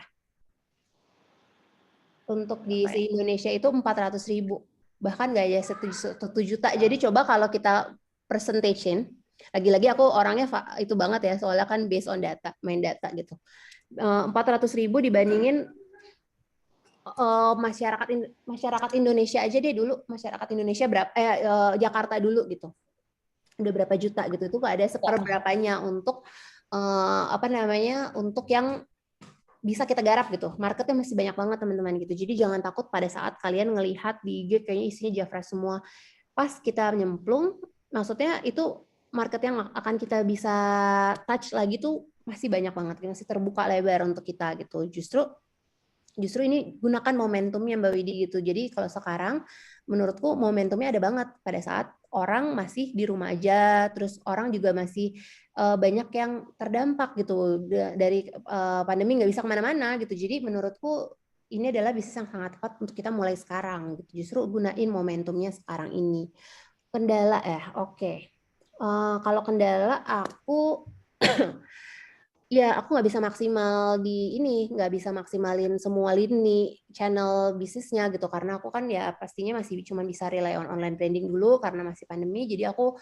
Untuk di se-Indonesia itu 400.000. Bahkan nggak ya 1 juta. Jadi coba kalau kita percentage-in, lagi-lagi aku orangnya itu banget ya, soalnya kan based on data, main data gitu. 400.000 dibandingin masyarakat Indonesia aja deh dulu, masyarakat Indonesia berapa Jakarta dulu gitu. Udah berapa juta gitu, itu nggak ada seperberapanya untuk untuk yang bisa kita garap gitu. Marketnya masih banyak banget teman-teman gitu. Jadi jangan takut pada saat kalian ngelihat di IG kayaknya isinya Jafra semua. Pas kita nyemplung, maksudnya itu market yang akan kita bisa touch lagi tuh masih banyak banget, masih terbuka lebar untuk kita gitu. Justru ini gunakan momentumnya Mbak Widi gitu. Jadi kalau sekarang menurutku momentumnya ada banget pada saat orang masih di rumah aja, terus orang juga masih banyak yang terdampak gitu dari pandemi, nggak bisa kemana-mana gitu. Jadi menurutku ini adalah bisnis yang sangat tepat untuk kita mulai sekarang gitu. Justru gunain momentumnya sekarang ini. Kendala oke. Kalau kendala aku ya aku nggak bisa maksimal nggak bisa maksimalin semua lini channel bisnisnya gitu, karena aku kan ya pastinya masih cuma bisa rely on online branding dulu karena masih pandemi. Jadi aku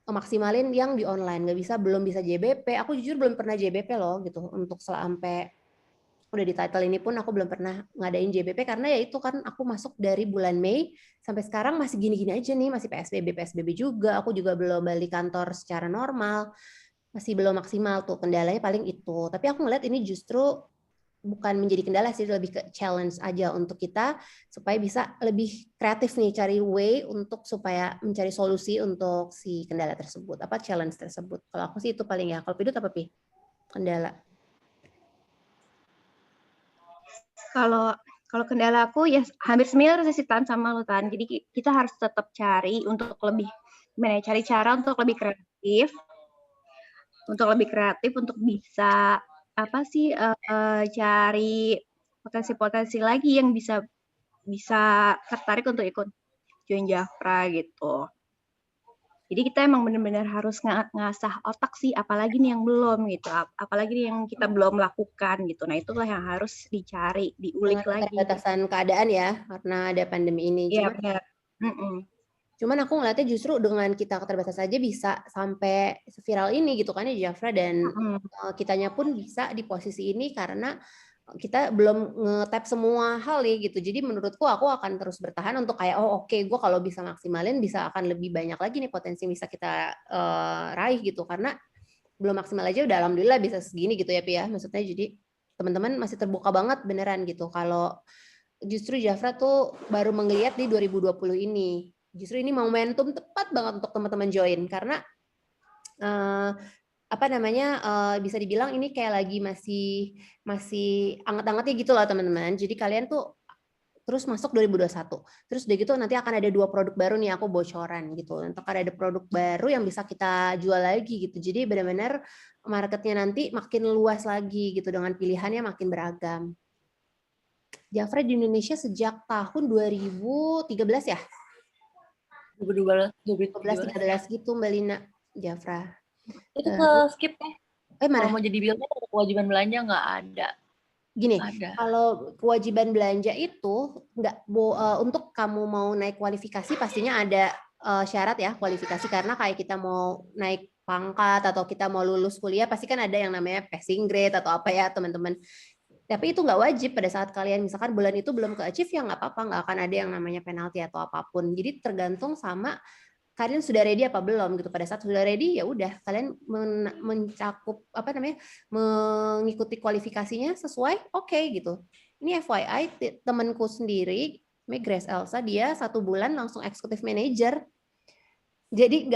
maksimalin yang di online, belum bisa JBP. Aku jujur belum pernah JBP loh gitu, untuk sampai udah di title ini pun aku belum pernah ngadain JBP karena ya itu kan aku masuk dari bulan Mei sampai sekarang masih gini-gini aja nih, masih PSBB juga. Aku juga belum balik kantor secara normal, masih belum maksimal tuh, kendalanya paling itu. Tapi aku ngeliat ini justru bukan menjadi kendala sih, lebih ke challenge aja untuk kita supaya bisa lebih kreatif nih, cari way untuk supaya mencari solusi untuk si kendala tersebut, challenge tersebut. Kalau aku sih itu paling ya. Kalau Pidut apa Pi? Kendala?
Kalau kendala aku ya hampir similar sih Tan sama lu Tan. Jadi kita harus tetap cari untuk lebih cari cara untuk lebih kreatif, untuk bisa cari potensi-potensi lagi yang bisa tertarik untuk ikut join Jafra gitu. Jadi kita emang benar-benar harus ngasah otak sih, apalagi nih yang belum gitu, apalagi nih yang kita belum lakukan gitu. Nah itulah yang harus dicari, diulik lagi.
Keterbatasan keadaan ya, karena ada pandemi ini.
Iya benar.
Cuman aku ngeliatnya justru dengan kita keterbatasan aja bisa sampai viral ini gitu kan ya Jafra, dan kitanya pun bisa di posisi ini karena kita belum nge-tap semua hal nih gitu. Jadi menurutku aku akan terus bertahan untuk kayak oke, gue kalau bisa maksimalin bisa akan lebih banyak lagi nih potensi bisa kita raih gitu, karena belum maksimal aja udah alhamdulillah bisa segini gitu ya Pi ya. Maksudnya jadi teman-teman masih terbuka banget beneran gitu. Kalau justru Jafra tuh baru menggeliat di 2020 ini. Justru ini momentum tepat banget untuk teman-teman join karena apa namanya bisa dibilang ini kayak lagi masih anget-angetnya gitu loh teman-teman. Jadi kalian tuh terus masuk 2021. Terus udah gitu nanti akan ada 2 produk baru nih aku bocoran gitu. Untuk ada produk baru yang bisa kita jual lagi gitu. Jadi benar-benar marketnya nanti makin luas lagi gitu dengan pilihannya makin beragam. Jafra di Indonesia sejak tahun 2013 ya?
2012,
2013 gitu Mbak Lina, Jafra.
Itu ke skip ya. Kalau mau jadi builder ada kewajiban belanja nggak ada.
Gini,
ada.
Kalau kewajiban belanja itu untuk kamu mau naik kualifikasi pastinya ada syarat ya kualifikasi, karena kayak kita mau naik pangkat atau kita mau lulus kuliah pasti kan ada yang namanya passing grade atau apa ya teman-teman. Tapi itu nggak wajib pada saat kalian misalkan bulan itu belum ke-achieve ya nggak apa-apa, nggak akan ada yang namanya penalti atau apapun. Jadi tergantung sama kalian sudah ready apa belum gitu. Pada saat sudah ready ya udah kalian mencakup apa namanya mengikuti kualifikasinya sesuai oke gitu. Ini FYI temanku sendiri Grace Elsa dia 1 bulan langsung executive manager. Jadi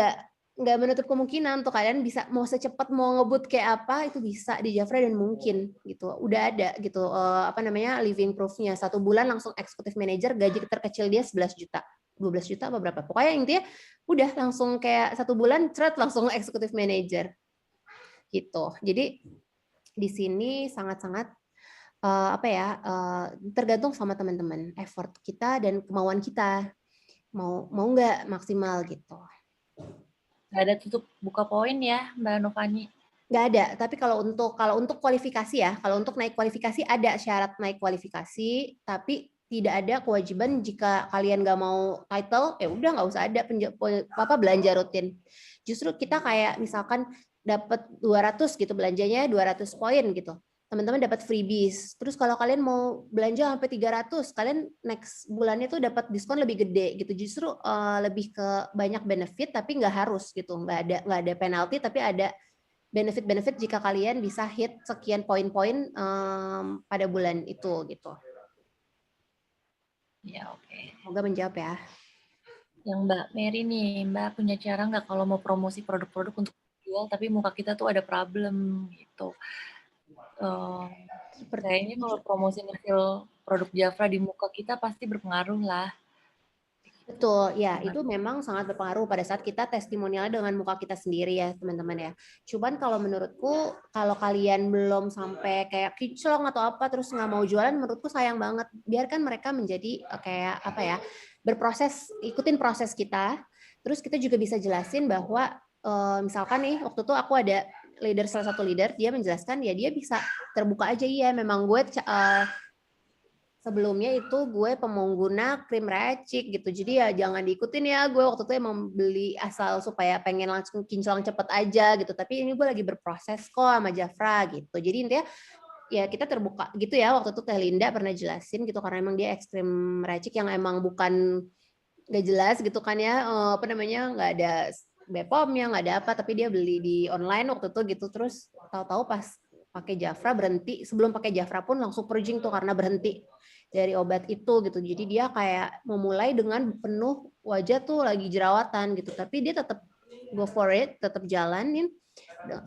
nggak menutup kemungkinan untuk kalian bisa mau secepat mau ngebut kayak apa itu bisa di Jafra dan mungkin gitu udah ada gitu apa namanya living proof-nya 1 bulan langsung executive manager, gaji terkecil dia 11 juta 12 juta apa berapa pokoknya intinya udah langsung kayak 1 bulan cret langsung executive manager gitu. Jadi di sini sangat-sangat apa ya tergantung sama teman-teman effort kita dan kemauan kita mau nggak maksimal gitu.
Nggak ada tutup buka poin ya, Mbak Novani?
Nggak ada, tapi kalau untuk kualifikasi ya, kalau untuk naik kualifikasi ada syarat naik kualifikasi, tapi tidak ada kewajiban jika kalian nggak mau title, ya udah nggak usah ada belanja rutin. Justru kita kayak misalkan dapat 200 gitu belanjanya 200 poin gitu. Teman-teman dapat freebies. Terus kalau kalian mau belanja sampai 300, kalian next bulannya tuh dapat diskon lebih gede gitu. Justru lebih ke banyak benefit tapi nggak harus gitu. Nggak ada penalti tapi ada benefit jika kalian bisa hit sekian poin-poin pada bulan itu gitu.
Ya oke.
Semoga menjawab ya.
Yang Mbak Mary nih, Mbak punya cara nggak kalau mau promosi produk-produk untuk jual tapi muka kita tuh ada problem gitu. Kayaknya kalau promosi hasil produk Jafra di muka kita pasti berpengaruh lah.
Betul, ya itu memang sangat berpengaruh pada saat kita testimonialnya dengan muka kita sendiri ya teman-teman ya. Cuman kalau menurutku kalau kalian belum sampai kayak kinclong atau apa terus nggak mau jualan, menurutku sayang banget. Biarkan mereka menjadi kayak apa ya berproses, ikutin proses kita. Terus kita juga bisa jelasin bahwa misalkan nih waktu itu aku ada salah satu leader dia menjelaskan ya dia bisa terbuka aja ya memang gue sebelumnya itu gue pengguna krim racik gitu. Jadi ya jangan diikutin ya. Gue waktu itu emang beli asal supaya pengen langsung kinclong cepet aja gitu. Tapi ini gue lagi berproses kok sama Jafra gitu. Jadi intinya ya kita terbuka gitu ya. Waktu itu Teh Linda pernah jelasin gitu karena emang dia ekstrim racik yang emang bukan gak jelas gitu kan ya. Apa namanya nggak ada BPOM-nya, nggak ada apa. Tapi dia beli di online waktu itu gitu. Terus tahu-tahu pas pakai Jafra berhenti. Sebelum pakai Jafra pun langsung purging tuh karena berhenti dari obat itu gitu. Jadi dia kayak memulai dengan penuh wajah tuh lagi jerawatan gitu. Tapi dia tetap go for it, tetap jalanin.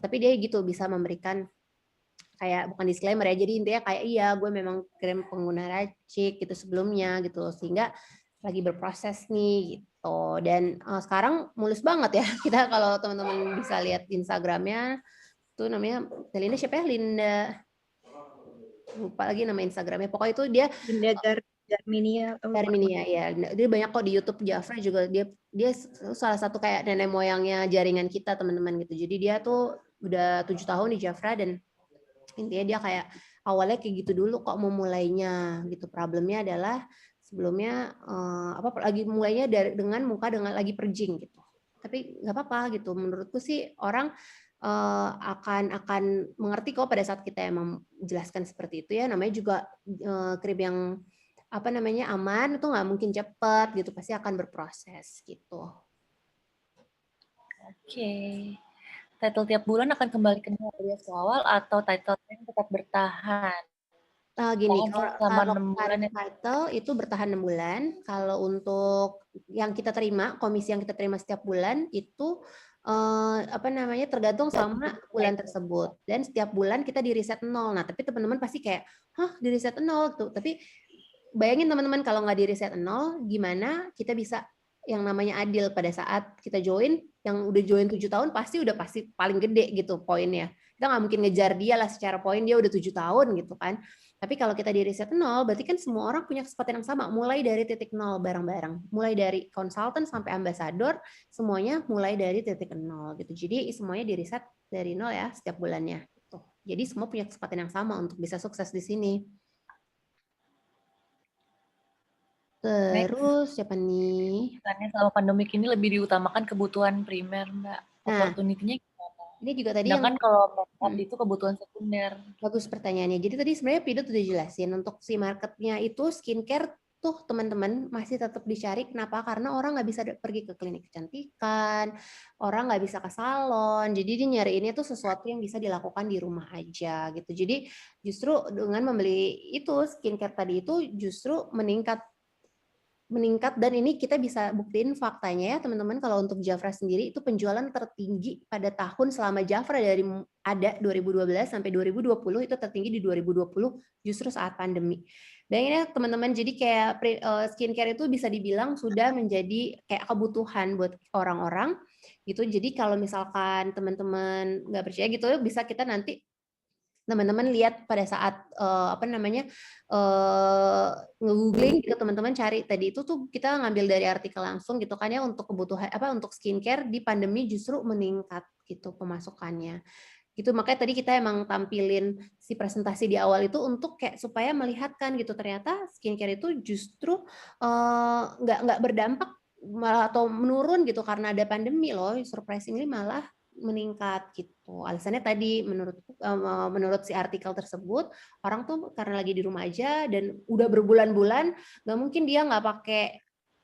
Tapi dia gitu bisa memberikan kayak bukan disclaimer ya. Jadi intinya kayak iya gue memang krim pengguna racik gitu sebelumnya gitu. Sehingga lagi berproses nih gitu. Dan sekarang mulus banget ya. Kita kalau teman-teman bisa lihat di Instagramnya tuh namanya Linda siapa ya? Linda lupa lagi nama Instagramnya. Pokoknya itu dia
Darminia.
Darminia ya. Dia banyak kok di YouTube. Jafra juga dia salah satu kayak nenek moyangnya jaringan kita teman-teman gitu. Jadi dia tuh udah 7 tahun di Jafra dan intinya dia kayak awalnya kayak gitu dulu kok memulainya gitu. Problemnya adalah sebelumnya lagi mulainya dengan muka dengan lagi purging gitu. Tapi nggak apa-apa gitu. Menurutku sih orang akan mengerti kok pada saat kita emang menjelaskan seperti itu ya. Namanya juga krip yang apa namanya aman itu nggak mungkin cepat gitu, pasti akan berproses gitu.
Oke. Title tiap bulan akan kembali ke harga awal atau title yang tetap bertahan?
Gini,
Bertahan selama 6 bulan ya.
title itu bertahan 6 bulan. Kalau untuk yang kita terima, komisi yang kita terima setiap bulan itu apa namanya tergantung sama bulan tersebut. Dan setiap bulan kita di reset 0. Nah, tapi teman-teman pasti kayak, hah di reset 0 tuh. Tapi bayangin teman-teman kalau nggak di reset 0, gimana kita bisa yang namanya adil pada saat kita join, yang udah join 7 tahun pasti paling gede gitu poinnya. Kita nggak mungkin ngejar dia lah secara poin, dia udah 7 tahun gitu kan. Tapi kalau kita di reset 0, berarti kan semua orang punya kesempatan yang sama, mulai dari titik 0 bareng-bareng. Mulai dari konsultan sampai ambasador, semuanya mulai dari titik 0 gitu. Jadi semuanya di reset dari 0 ya setiap bulannya. Gitu. Jadi semua punya kesempatan yang sama untuk bisa sukses di sini. Terus siapa nih?
Karena selama pandemik ini lebih diutamakan kebutuhan primer, Mbak. Opportunity-nya gimana?
Ini juga tadi
sedangkan kalau makeup itu kebutuhan sekunder.
Bagus pertanyaannya. Jadi tadi sebenarnya Pidot udah jelasin untuk si marketnya itu skincare tuh teman-teman masih tetap dicari. Kenapa? Karena orang nggak bisa pergi ke klinik kecantikan, orang nggak bisa ke salon. Jadi dia nyariinnya tuh sesuatu yang bisa dilakukan di rumah aja gitu. Jadi justru dengan membeli itu skincare tadi itu justru meningkat dan ini kita bisa buktiin faktanya ya teman-teman kalau untuk Jafra sendiri itu penjualan tertinggi pada tahun selama Jafra dari ada 2012 sampai 2020 itu tertinggi di 2020 justru saat pandemi. Dan ini teman-teman jadi kayak skincare itu bisa dibilang sudah menjadi kayak kebutuhan buat orang-orang gitu. Jadi kalau misalkan teman-teman nggak percaya gitu bisa kita nanti teman-teman lihat pada saat nge-googling gitu teman-teman cari tadi itu tuh kita ngambil dari artikel langsung gitu kan ya untuk kebutuhan untuk skincare di pandemi justru meningkat gitu pemasukannya gitu. Makanya tadi kita emang tampilin si presentasi di awal itu untuk kayak supaya melihatkan gitu ternyata skincare itu justru nggak berdampak malah atau menurun gitu karena ada pandemi loh, surprisingly malah meningkat gitu. Alasannya tadi menurut si artikel tersebut orang tuh karena lagi di rumah aja dan udah berbulan-bulan nggak mungkin dia nggak pakai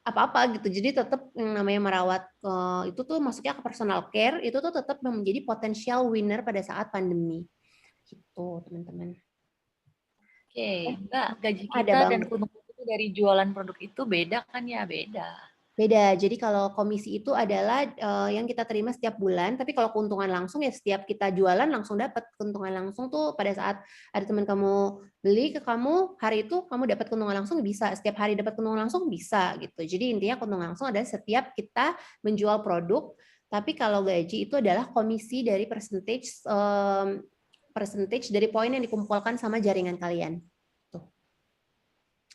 apa-apa gitu. Jadi tetap yang namanya merawat itu tuh masuknya ke personal care itu tuh tetap menjadi potensial winner pada saat pandemi. Gitu, teman-teman.
Oke, Mbak, gaji kita dan keuntungan itu dari jualan produk itu beda kan ya?
Beda. Jadi kalau komisi itu adalah yang kita terima setiap bulan, tapi kalau keuntungan langsung ya setiap kita jualan langsung dapat keuntungan langsung tuh pada saat ada teman kamu beli ke kamu, hari itu kamu dapat keuntungan langsung bisa, setiap hari dapat keuntungan langsung bisa gitu. Jadi intinya keuntungan langsung adalah setiap kita menjual produk, tapi kalau gaji itu adalah komisi dari percentage dari poin yang dikumpulkan sama jaringan kalian.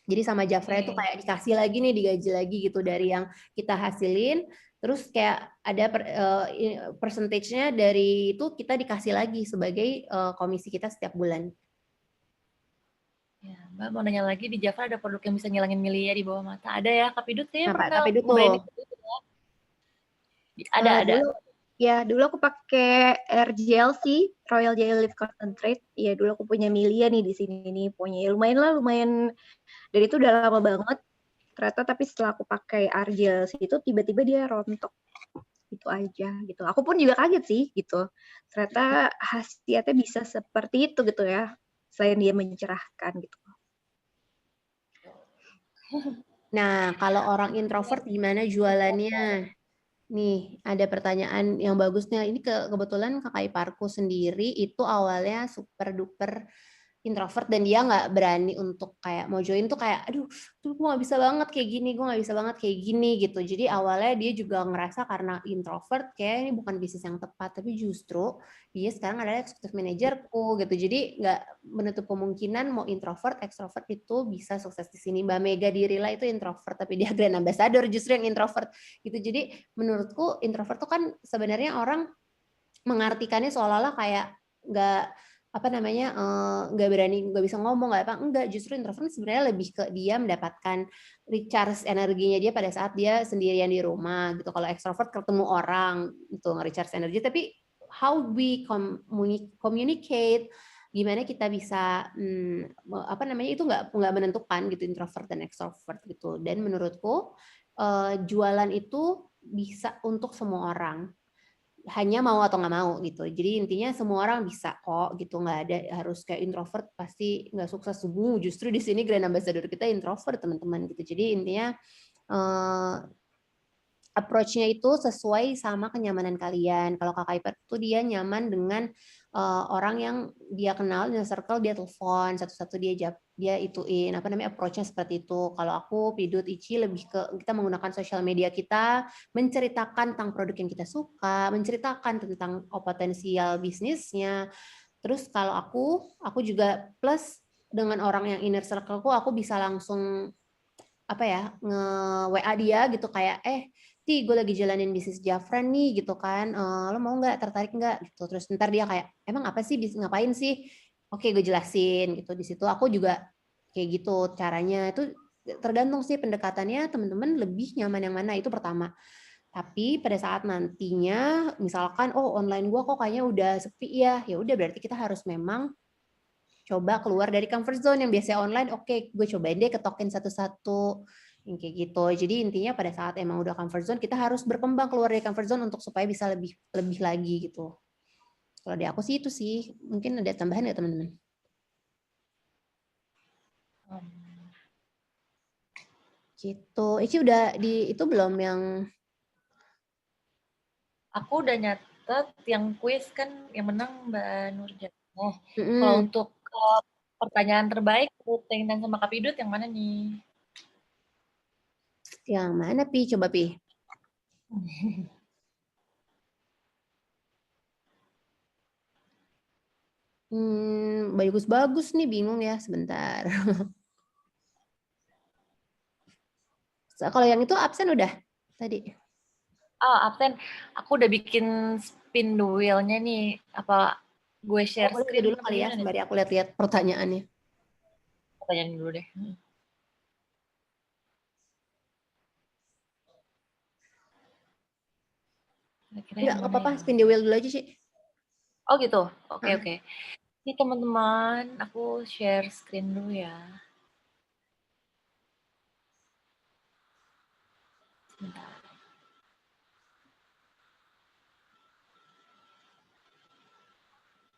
Jadi sama Jafra itu kayak dikasih lagi nih, digaji lagi gitu dari yang kita hasilin, terus kayak ada percentage-nya dari itu kita dikasih lagi sebagai komisi kita setiap bulan.
Ya, Mbak mau nanya lagi, di Jafra ada produk yang bisa ngilangin milia di bawah mata. Ada ya, Kak Pidut kayaknya pernah nyobain itu ya. Ada.
Dulu aku pakai RGL sih, Royal Jelly Leave Concentrate. Ya dulu aku punya milia nih di sini nih, punya lumayan. Dan itu udah lama banget. Ternyata tapi setelah aku pakai RGL itu tiba-tiba dia rontok. Itu aja gitu. Aku pun juga kaget sih gitu. Ternyata khasiatnya bisa seperti itu gitu ya. Selain dia mencerahkan gitu.
Nah, kalau orang introvert gimana jualannya? Nih, ada pertanyaan yang bagusnya. Ini kebetulan kakak iparku sendiri itu awalnya super duper introvert dan dia nggak berani untuk kayak mau join tuh kayak aduh tuh gue nggak bisa banget kayak gini, gue nggak bisa banget kayak gini gitu. Jadi awalnya dia juga ngerasa karena introvert kayak ini bukan bisnis yang tepat, tapi justru dia sekarang adalah executive manajerku gitu. Jadi nggak menutup kemungkinan mau introvert extrovert itu bisa sukses di sini. Mbak Mega Dirila itu introvert tapi dia brand ambassador justru yang introvert gitu. Jadi menurutku introvert tuh kan sebenarnya orang mengartikannya seolah-olah kayak nggak nggak berani, nggak bisa ngomong, enggak, justru introvert sebenarnya lebih ke dia mendapatkan recharge energinya dia pada saat dia sendirian di rumah gitu. Kalau extrovert ketemu orang itu nge-recharge energi, tapi how we communicate, gimana kita bisa itu nggak menentukan gitu introvert dan extrovert gitu. Dan menurutku jualan itu bisa untuk semua orang, hanya mau atau nggak mau gitu. Jadi intinya semua orang bisa kok gitu, nggak ada harus kayak introvert pasti nggak sukses. Justru di sini brand ambassador kita introvert teman-teman gitu. Jadi intinya approach-nya itu sesuai sama kenyamanan kalian. Kalau Kakak Iper itu dia nyaman dengan orang yang dia kenal, di circle dia telepon, satu-satu dia ituin, approach-nya seperti itu. Kalau aku, Pidut, Ici lebih ke kita menggunakan sosial media kita, menceritakan tentang produk yang kita suka, menceritakan tentang potensial bisnisnya. Terus kalau aku juga plus dengan orang yang inner circle-ku, aku bisa langsung nge-WA dia gitu kayak Ti, gue lagi jalanin bisnis Jafran nih gitu kan, lo mau nggak, tertarik nggak gitu. Terus ntar dia kayak emang apa sih, ngapain sih, oke gue jelasin gitu. Di situ aku juga kayak gitu caranya. Itu tergantung sih pendekatannya, teman-teman lebih nyaman yang mana, itu pertama. Tapi pada saat nantinya misalkan online gue kok kayaknya udah sepi ya udah berarti kita harus memang coba keluar dari comfort zone. Yang biasa online, oke, gue cobain deh ketokin satu-satu yang kayak gitu. Jadi intinya pada saat emang udah comfort zone, kita harus berkembang keluar dari comfort zone untuk supaya bisa lebih lagi gitu. Kalau dari aku sih itu sih. Mungkin ada tambahan nggak teman-teman? Gitu. Ici udah di itu belum yang?
Aku udah nyatet yang kuis kan yang menang Mbak Nurjannah. Kalau untuk pertanyaan terbaik menurut Intan sama Kak Pidut yang mana nih?
Yang mana Pi? Coba Pi. Bagus-bagus nih, bingung ya sebentar. Kalau yang itu absen udah tadi.
Oh, absen. Aku udah bikin spin the wheel-nya nih. Apa gue share screen
dulu kali ya, sembari aku lihat-lihat pertanyaannya.
Pertanyaan dulu deh.
Enggak apa-apa, spin the wheel dulu aja sih.
Oh gitu. Oke. Ini teman-teman, aku share screen dulu ya. Sebentar.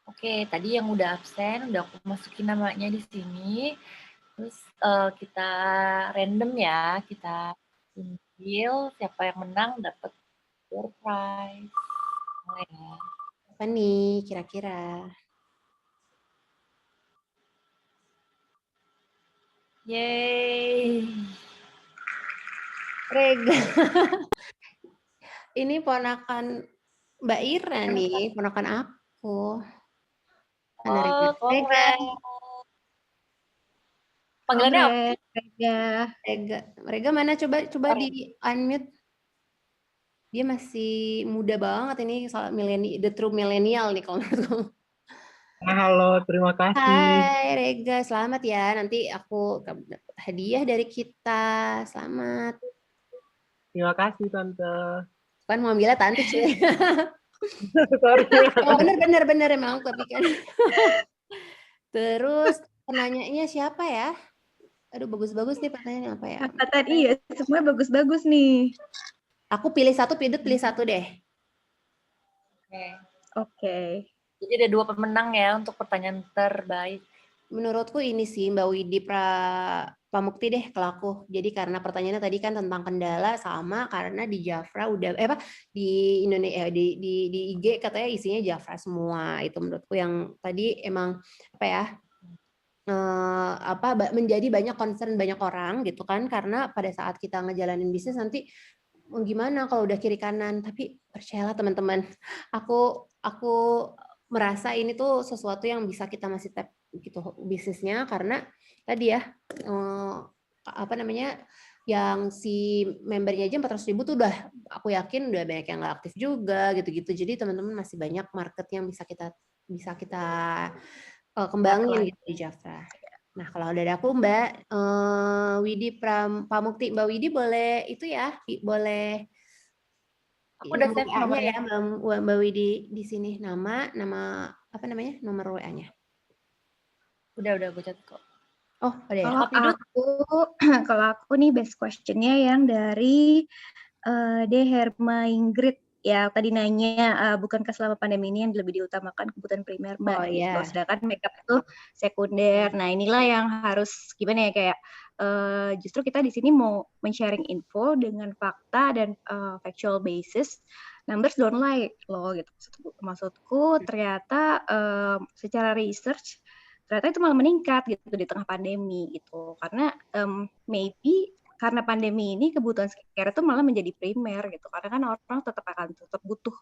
Oke, tadi yang udah absen, udah aku masukin namanya di sini. Terus kita random ya, kita ambil siapa yang menang dapat door prize. Ya.
Apa nih kira-kira?
Yeay.
Rega. Ini ponakan Mbak Ira nih, ponakan aku. Rega.
Panggilannya apa?
Rega mana, coba di unmute. Dia masih muda banget ini, soal the true millennial nih kalau menurutku.
Halo, terima kasih.
Hai Rega, selamat ya. Nanti aku dapat hadiah dari kita. Selamat.
Terima kasih Tante.
Kan mau ambilnya Tante sih.
Sorry.
Bener emang tapi kan. Terus penanyanya siapa ya? Aduh, bagus-bagus nih pertanyaannya apa ya?
Apa tadi ya? Semua bagus-bagus nih.
Aku pilih satu, Pidut pilih satu deh.
Oke.
Jadi ada 2 pemenang ya untuk pertanyaan terbaik.
Menurutku ini sih Mbak Widi Pamukti deh kalau aku. Jadi karena pertanyaannya tadi kan tentang kendala, sama karena di Jafra udah di Indonesia di IG katanya isinya Jafra semua. Itu menurutku yang tadi emang menjadi banyak concern banyak orang gitu kan, karena pada saat kita ngejalanin bisnis nanti gimana kalau udah kiri kanan. Tapi percayalah teman-teman, aku merasa ini tuh sesuatu yang bisa kita masih tap gitu bisnisnya, karena tadi ya yang si membernya aja 400.000 tuh udah, aku yakin udah banyak yang nggak aktif juga gitu-gitu. Jadi teman-teman masih banyak market yang bisa kita kembangin gitu di Jafra. Nah, kalau dari aku Mbak Widi Pamukti, Mbak Widi boleh itu ya, boleh
Aku udah save
WA-nya
nomornya.
ya Mbak Widi di sini, nama apa namanya, nomor WA-nya.
Udah gue catat kok.
Oh, udah ya.
Kalau aku nih best question-nya yang dari De Herma Ingrid ya, tadi nanya bukankah selama pandemi ini yang lebih diutamakan kebutuhan primer Mbak gitu. Sedangkan makeup itu sekunder. Nah, inilah yang harus gimana ya, kayak justru kita di sini mau men-sharing info dengan fakta dan factual basis. Numbers don't lie loh gitu. Maksudku ternyata secara research ternyata itu malah meningkat gitu di tengah pandemi gitu. Karena maybe karena pandemi ini kebutuhan skincare itu malah menjadi primer gitu. Karena kan orang tetap butuh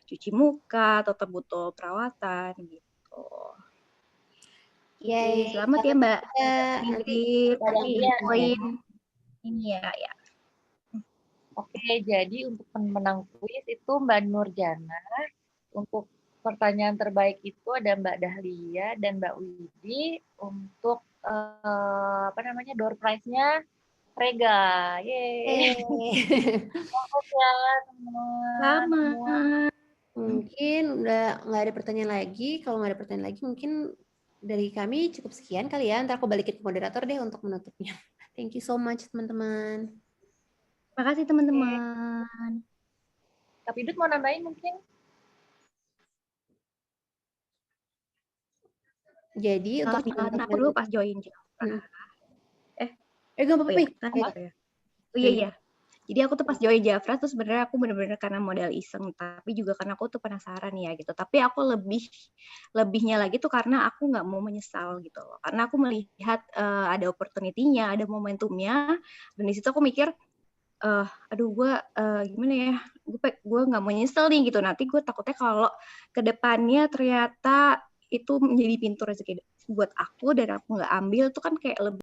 cuci muka, tetap butuh perawatan gitu.
Yay,
selamat ya Mbak Ingrid,
poin
ini ya.
Oke, jadi untuk pemenang kuis itu Mbak Nurjana. Untuk pertanyaan terbaik itu ada Mbak Dahlia dan Mbak Widi. Untuk door prize-nya Rega. Yeay. Selamat ya
Selamat.
Mungkin udah nggak ada pertanyaan lagi. Kalau nggak ada pertanyaan lagi, mungkin dari kami cukup sekian kali ya. Ntar aku balikin ke moderator deh untuk menutupnya. Thank you so much, teman-teman.
Terima kasih, teman-teman.
Kak Pidut mau nambahin mungkin?
Jadi untuk
aku dulu pas join Jafra.
Gak apa-apa.
Iya. Jadi aku tuh pas join Jafra tuh sebenarnya aku bener-bener karena modal iseng, tapi juga karena aku tuh penasaran ya gitu. Tapi aku lebihnya lagi tuh karena aku nggak mau menyesal gitu loh. Karena aku melihat ada opportunity-nya, ada momentumnya, dan di situ aku mikir, aduh gue gimana ya, gue nggak mau nyesel nih gitu. Nanti gue takutnya kalau kedepannya ternyata itu menjadi pintu rezeki buat aku dan aku nggak ambil, tuh kan kayak lebih